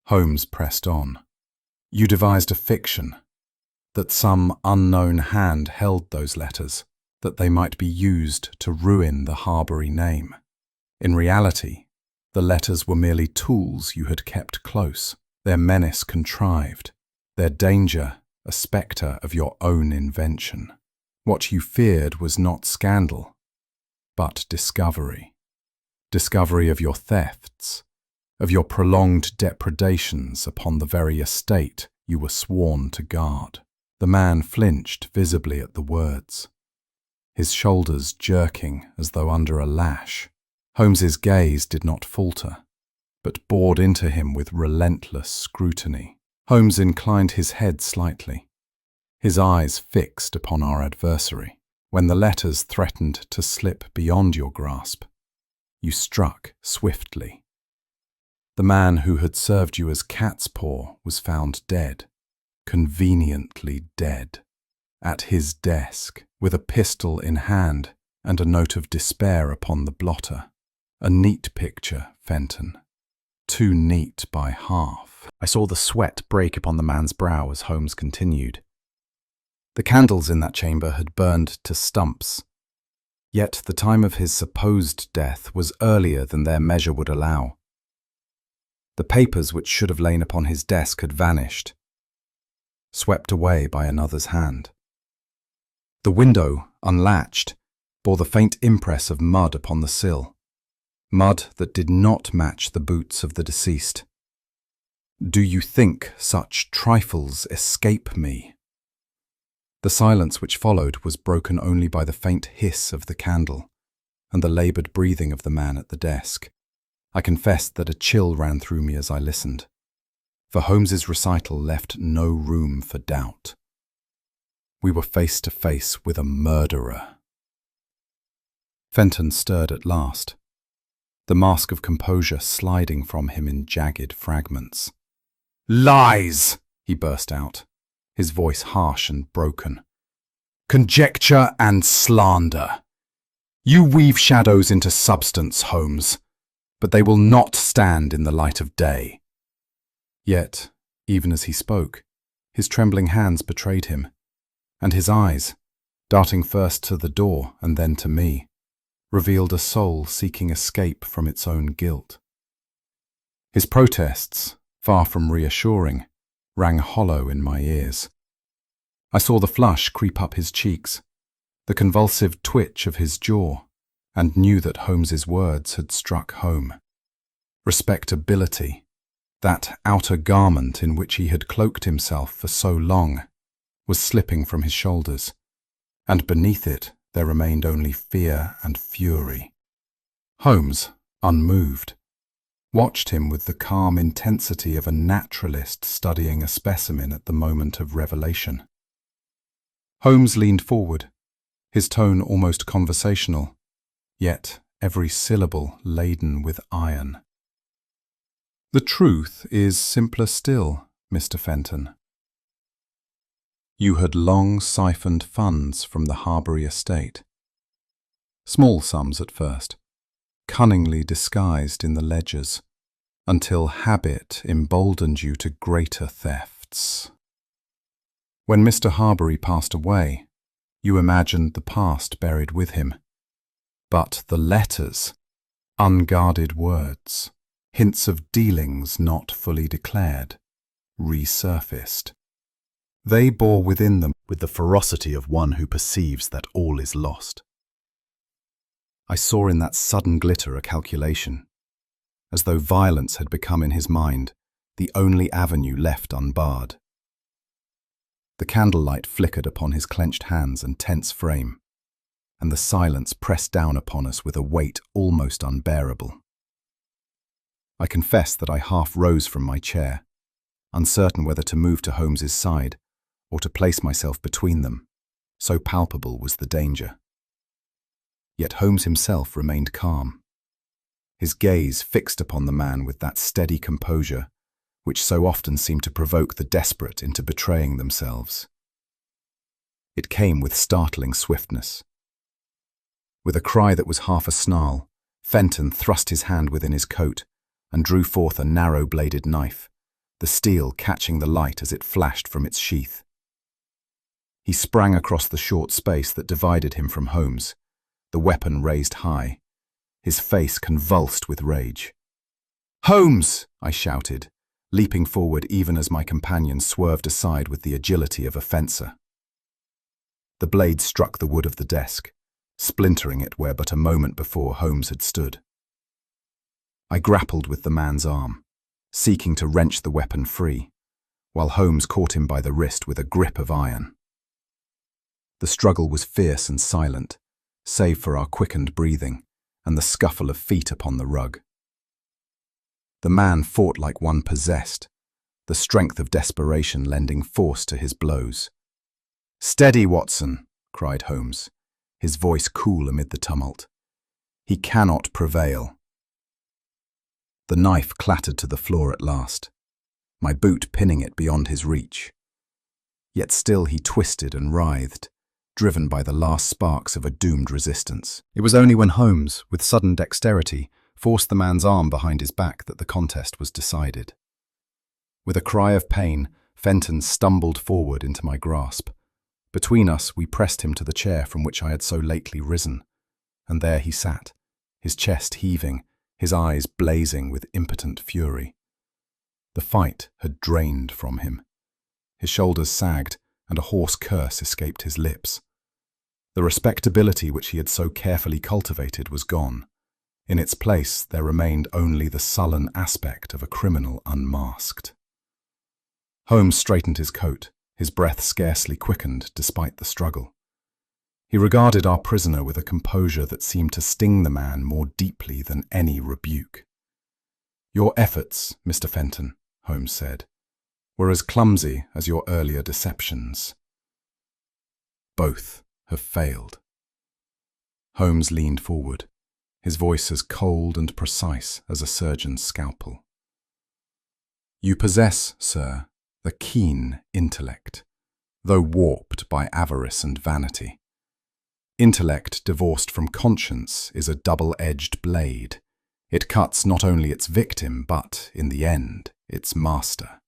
Holmes pressed on. "You devised a fiction, that some unknown hand held those letters, that they might be used to ruin the Harbury name. In reality, the letters were merely tools you had kept close, their menace contrived, their danger a spectre of your own invention. What you feared was not scandal, but discovery. Discovery of your thefts, of your prolonged depredations upon the very estate you were sworn to guard." The man flinched visibly at the words, his shoulders jerking as though under a lash. Holmes's gaze did not falter, but bored into him with relentless scrutiny. Holmes inclined his head slightly, his eyes fixed upon our adversary. When the letters threatened to slip beyond your grasp, you struck swiftly. The man who had served you as cat's paw was found dead, conveniently dead, at his desk, with a pistol in hand and a note of despair upon the blotter. A neat picture, Fenton. Too neat by half. I saw the sweat break upon the man's brow as Holmes continued. The candles in that chamber had burned to stumps, yet the time of his supposed death was earlier than their measure would allow. The papers which should have lain upon his desk had vanished, swept away by another's hand. The window, unlatched, bore the faint impress of mud upon the sill, mud that did not match the boots of the deceased. Do you think such trifles escape me? The silence which followed was broken only by the faint hiss of the candle and the laboured breathing of the man at the desk. I confessed that a chill ran through me as I listened, for Holmes's recital left no room for doubt. We were face to face with a murderer. Fenton stirred at last, the mask of composure sliding from him in jagged fragments. "Lies!" he burst out, his voice harsh and broken. "Conjecture and slander. You weave shadows into substance, Holmes, but they will not stand in the light of day." Yet, even as he spoke, his trembling hands betrayed him, and his eyes, darting first to the door and then to me, revealed a soul seeking escape from its own guilt. His protests, far from reassuring, rang hollow in my ears. I saw the flush creep up his cheeks, the convulsive twitch of his jaw, and knew that Holmes's words had struck home. Respectability, that outer garment in which he had cloaked himself for so long, was slipping from his shoulders, and beneath it there remained only fear and fury. Holmes, unmoved, watched him with the calm intensity of a naturalist studying a specimen at the moment of revelation. Holmes leaned forward, his tone almost conversational, yet every syllable laden with iron. "The truth is simpler still, Mr. Fenton. You had long siphoned funds from the Harbury estate. Small sums at first, cunningly disguised in the ledgers, until habit emboldened you to greater thefts. When Mr. Harbury passed away, you imagined the past buried with him. But the letters, unguarded words, hints of dealings not fully declared, resurfaced. They bore within them with the ferocity of one who perceives that all is lost. I saw in that sudden glitter a calculation, as though violence had become in his mind the only avenue left unbarred. The candlelight flickered upon his clenched hands and tense frame, and the silence pressed down upon us with a weight almost unbearable. I confess that I half rose from my chair, uncertain whether to move to Holmes's side or to place myself between them, so palpable was the danger. Yet Holmes himself remained calm, his gaze fixed upon the man with that steady composure which so often seemed to provoke the desperate into betraying themselves. It came with startling swiftness. With a cry that was half a snarl, Fenton thrust his hand within his coat and drew forth a narrow-bladed knife, the steel catching the light as it flashed from its sheath. He sprang across the short space that divided him from Holmes, the weapon raised high, his face convulsed with rage. "Holmes!" I shouted, leaping forward even as my companion swerved aside with the agility of a fencer. The blade struck the wood of the desk, splintering it where but a moment before Holmes had stood. I grappled with the man's arm, seeking to wrench the weapon free, while Holmes caught him by the wrist with a grip of iron. The struggle was fierce and silent, save for our quickened breathing and the scuffle of feet upon the rug. The man fought like one possessed, the strength of desperation lending force to his blows. "Steady, Watson," cried Holmes, his voice cool amid the tumult. "He cannot prevail." The knife clattered to the floor at last, my boot pinning it beyond his reach. Yet still he twisted and writhed, driven by the last sparks of a doomed resistance. It was only when Holmes, with sudden dexterity, forced the man's arm behind his back that the contest was decided. With a cry of pain, Fenton stumbled forward into my grasp. Between us, we pressed him to the chair from which I had so lately risen, and there he sat, his chest heaving, his eyes blazing with impotent fury. The fight had drained from him. His shoulders sagged, and a hoarse curse escaped his lips. The respectability which he had so carefully cultivated was gone. In its place there remained only the sullen aspect of a criminal unmasked. Holmes straightened his coat, his breath scarcely quickened despite the struggle. He regarded our prisoner with a composure that seemed to sting the man more deeply than any rebuke. "Your efforts, Mr. Fenton," Holmes said, "were as clumsy as your earlier deceptions. Both have failed." Holmes leaned forward, his voice as cold and precise as a surgeon's scalpel. "You possess, sir, the keen intellect, though warped by avarice and vanity. Intellect divorced from conscience is a double-edged blade. It cuts not only its victim, but, in the end, its master.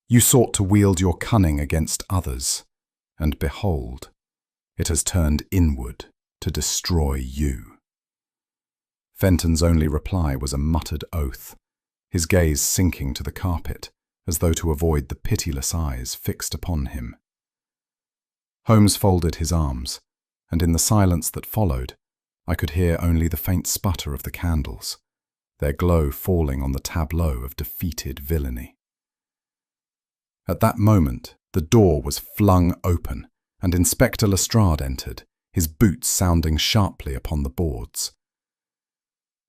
You sought to wield your cunning against others, and behold, it has turned inward to destroy you." Fenton's only reply was a muttered oath, his gaze sinking to the carpet, as though to avoid the pitiless eyes fixed upon him. Holmes folded his arms, and in the silence that followed, I could hear only the faint sputter of the candles, their glow falling on the tableau of defeated villainy. At that moment, the door was flung open, and Inspector Lestrade entered, his boots sounding sharply upon the boards.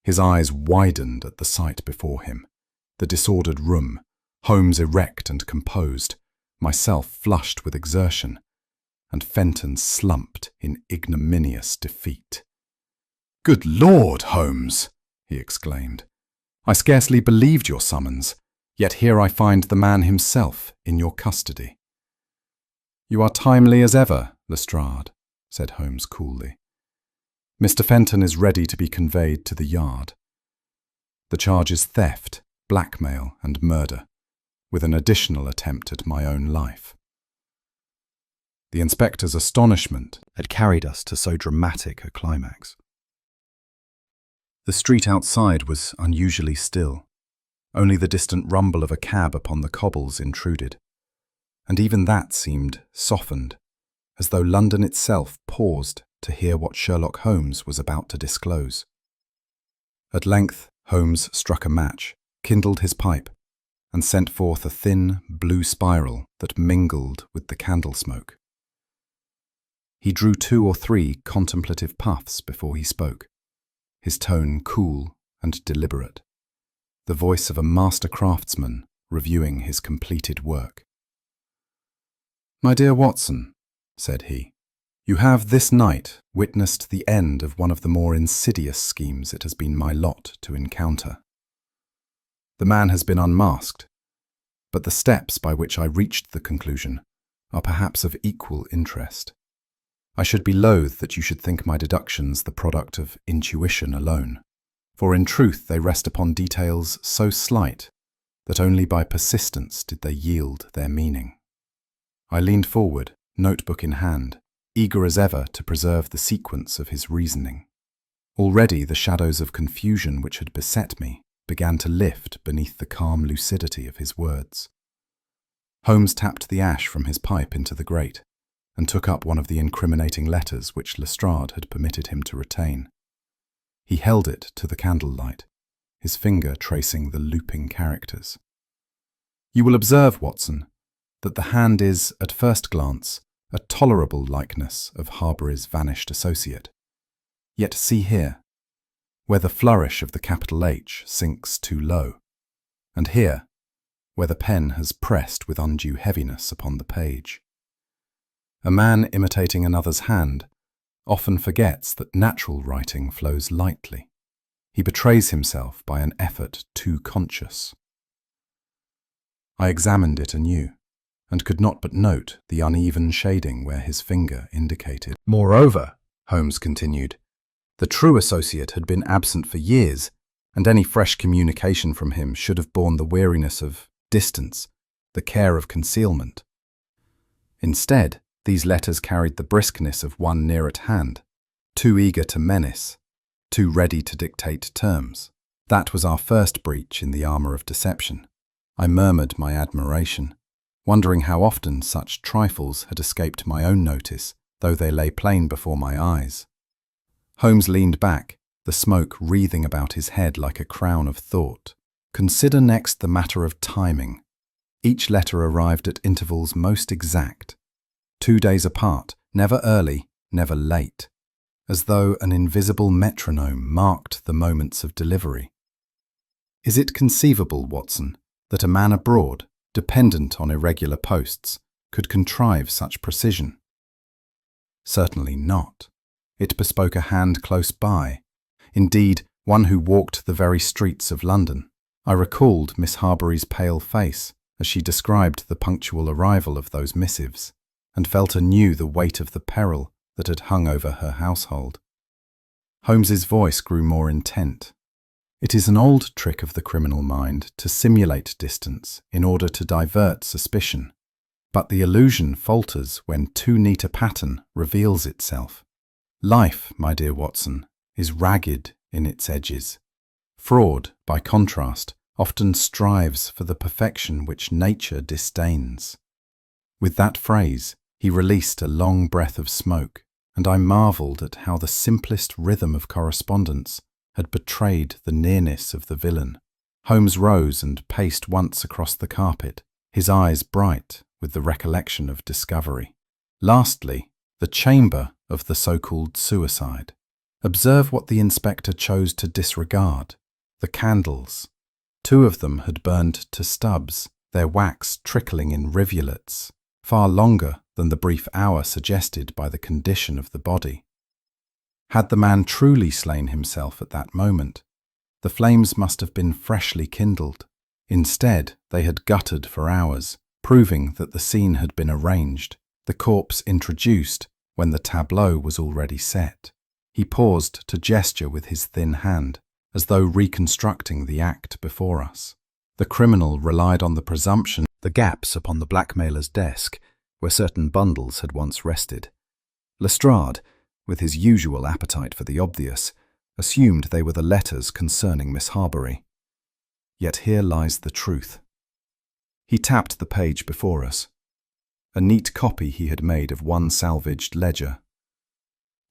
His eyes widened at the sight before him, the disordered room, Holmes erect and composed, myself flushed with exertion, and Fenton slumped in ignominious defeat. "Good Lord, Holmes!" he exclaimed. "I scarcely believed your summons, yet here I find the man himself in your custody." "You are timely as ever, Lestrade," said Holmes coolly. "Mr. Fenton is ready to be conveyed to the yard. The charge is theft, blackmail, and murder, with an additional attempt at my own life." The inspector's astonishment had carried us to so dramatic a climax. The street outside was unusually still. Only the distant rumble of a cab upon the cobbles intruded, and even that seemed softened, as though London itself paused to hear what Sherlock Holmes was about to disclose. At length, Holmes struck a match, kindled his pipe, and sent forth a thin, blue spiral that mingled with the candle smoke. He drew 2 or 3 contemplative puffs before he spoke, his tone cool and deliberate, the voice of a master craftsman reviewing his completed work. "My dear Watson," said he, "you have this night witnessed the end of one of the more insidious schemes it has been my lot to encounter. The man has been unmasked, but the steps by which I reached the conclusion are perhaps of equal interest. I should be loath that you should think my deductions the product of intuition alone, for in truth they rest upon details so slight that only by persistence did they yield their meaning." I leaned forward, notebook in hand, eager as ever to preserve the sequence of his reasoning. Already the shadows of confusion which had beset me began to lift beneath the calm lucidity of his words. Holmes tapped the ash from his pipe into the grate, and took up one of the incriminating letters which Lestrade had permitted him to retain. He held it to the candlelight, his finger tracing the looping characters. "You will observe, Watson, that the hand is, at first glance, a tolerable likeness of Harbury's vanished associate. Yet see here, where the flourish of the capital H sinks too low, and here, where the pen has pressed with undue heaviness upon the page. A man imitating another's hand often forgets that natural writing flows lightly. He betrays himself by an effort too conscious. I examined it anew, and could not but note the uneven shading where his finger indicated. Moreover, Holmes continued, the true associate had been absent for years, and any fresh communication from him should have borne the weariness of distance, the care of concealment. Instead, these letters carried the briskness of one near at hand, too eager to menace, too ready to dictate terms. That was our first breach in the armour of deception. I murmured my admiration, wondering how often such trifles had escaped my own notice, though they lay plain before my eyes. Holmes leaned back, the smoke wreathing about his head like a crown of thought. Consider next the matter of timing. Each letter arrived at intervals most exact, 2 days apart, never early, never late, as though an invisible metronome marked the moments of delivery. Is it conceivable, Watson, that a man abroad, dependent on irregular posts, could contrive such precision? Certainly not. It bespoke a hand close by, indeed, one who walked the very streets of London. I recalled Miss Harbury's pale face as she described the punctual arrival of those missives, and felt anew the weight of the peril that had hung over her household. Holmes's voice grew more intent. It is an old trick of the criminal mind to simulate distance in order to divert suspicion, but the illusion falters when too neat a pattern reveals itself. Life, my dear Watson, is ragged in its edges. Fraud, by contrast, often strives for the perfection which nature disdains. With that phrase, he released a long breath of smoke, and I marvelled at how the simplest rhythm of correspondence had betrayed the nearness of the villain. Holmes rose and paced once across the carpet, his eyes bright with the recollection of discovery. Lastly, the chamber of the so-called suicide. Observe what the inspector chose to disregard. The candles. 2 of them had burned to stubs, their wax trickling in rivulets, far longer than the brief hour suggested by the condition of the body. Had the man truly slain himself at that moment, the flames must have been freshly kindled. Instead, they had guttered for hours, proving that the scene had been arranged, the corpse introduced when the tableau was already set. He paused to gesture with his thin hand, as though reconstructing the act before us. The criminal relied on the presumption, the gaps upon the blackmailer's desk, where certain bundles had once rested. Lestrade, with his usual appetite for the obvious, assumed they were the letters concerning Miss Harbury. Yet here lies the truth. He tapped the page before us, a neat copy he had made of one salvaged ledger.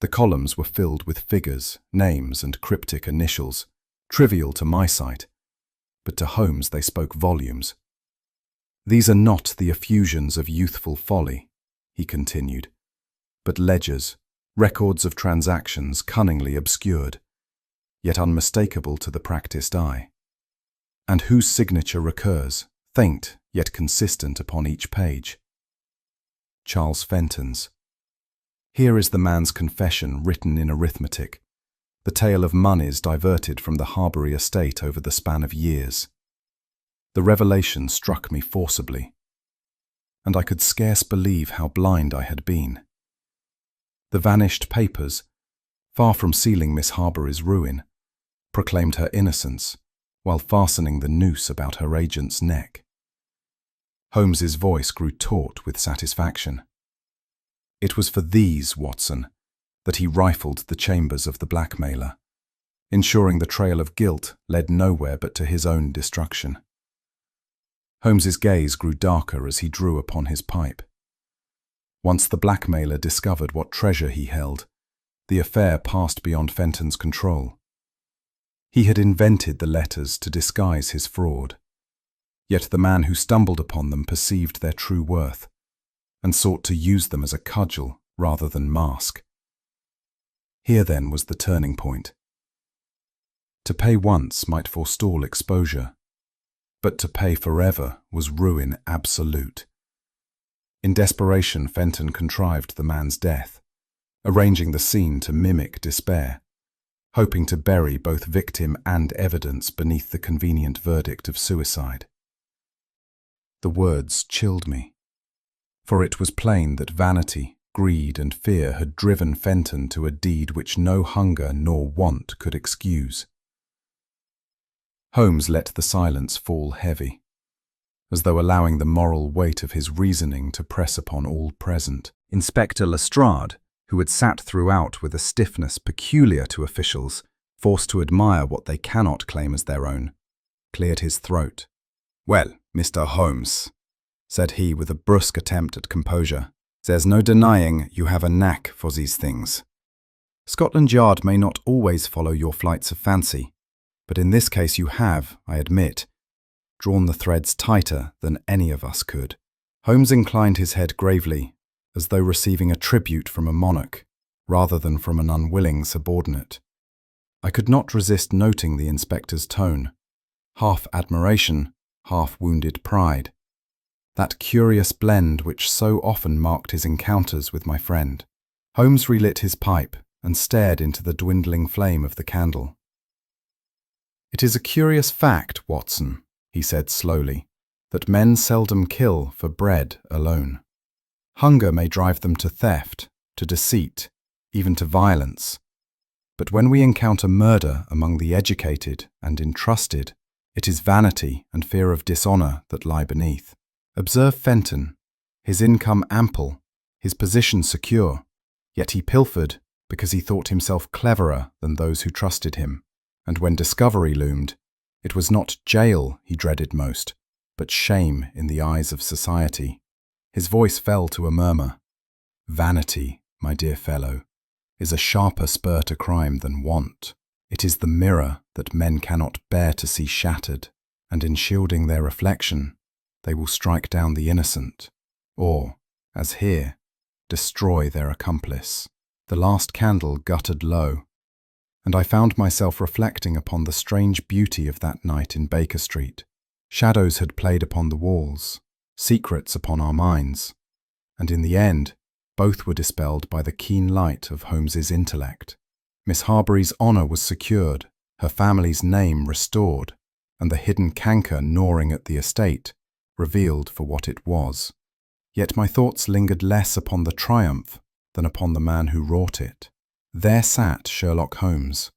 The columns were filled with figures, names, and cryptic initials, trivial to my sight, but to Holmes they spoke volumes. These are not the effusions of youthful folly, he continued, but ledgers, records of transactions cunningly obscured, yet unmistakable to the practiced eye, and whose signature recurs, faint yet consistent upon each page. Charles Fenton's. Here is the man's confession written in arithmetic, the tale of moneys diverted from the Harbury estate over the span of years. The revelation struck me forcibly, and I could scarce believe how blind I had been. The vanished papers, far from sealing Miss Harbury's ruin, proclaimed her innocence while fastening the noose about her agent's neck. Holmes's voice grew taut with satisfaction. It was for these, Watson, that he rifled the chambers of the blackmailer, ensuring the trail of guilt led nowhere but to his own destruction. Holmes's gaze grew darker as he drew upon his pipe. Once the blackmailer discovered what treasure he held, the affair passed beyond Fenton's control. He had invented the letters to disguise his fraud, yet the man who stumbled upon them perceived their true worth, and sought to use them as a cudgel rather than mask. Here then was the turning point. To pay once might forestall exposure. but to pay forever was ruin absolute. In desperation, Fenton contrived the man's death, arranging the scene to mimic despair, hoping to bury both victim and evidence beneath the convenient verdict of suicide. The words chilled me, for it was plain that vanity, greed, and fear had driven Fenton to a deed which no hunger nor want could excuse. Holmes let the silence fall heavy, as though allowing the moral weight of his reasoning to press upon all present. Inspector Lestrade, who had sat throughout with a stiffness peculiar to officials, forced to admire what they cannot claim as their own, cleared his throat. "Well, Mr. Holmes," said he with a brusque attempt at composure, "there's no denying you have a knack for these things. Scotland Yard may not always follow your flights of fancy, but in this case you have, I admit, drawn the threads tighter than any of us could." Holmes inclined his head gravely, as though receiving a tribute from a monarch, rather than from an unwilling subordinate. I could not resist noting the inspector's tone, half admiration, half wounded pride, that curious blend which so often marked his encounters with my friend. Holmes relit his pipe and stared into the dwindling flame of the candle. "It is a curious fact, Watson," he said slowly, "that men seldom kill for bread alone. Hunger may drive them to theft, to deceit, even to violence. But when we encounter murder among the educated and entrusted, it is vanity and fear of dishonor that lie beneath. Observe Fenton, his income ample, his position secure, yet he pilfered because he thought himself cleverer than those who trusted him. And when discovery loomed, it was not jail he dreaded most, but shame in the eyes of society." His voice fell to a murmur. "Vanity, my dear fellow, is a sharper spur to crime than want. It is the mirror that men cannot bear to see shattered, and in shielding their reflection, they will strike down the innocent, or, as here, destroy their accomplice." The last candle guttered low, and I found myself reflecting upon the strange beauty of that night in Baker Street. Shadows had played upon the walls, secrets upon our minds, and in the end, both were dispelled by the keen light of Holmes's intellect. Miss Harbury's honour was secured, her family's name restored, and the hidden canker gnawing at the estate revealed for what it was. Yet my thoughts lingered less upon the triumph than upon the man who wrought it. There sat Sherlock Holmes,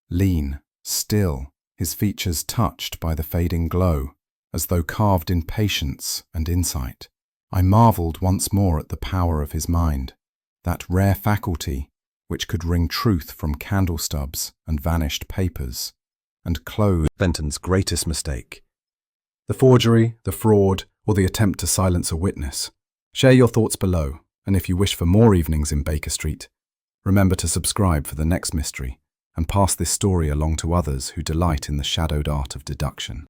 lean, still, his features touched by the fading glow, as though carved in patience and insight. I marvelled once more at the power of his mind, that rare faculty which could wring truth from candle stubs and vanished papers, and clothe Fenton's greatest mistake: the forgery, the fraud, or the attempt to silence a witness. Share your thoughts below, and if you wish for more evenings in Baker Street, remember to subscribe for the next mystery and pass this story along to others who delight in the shadowed art of deduction.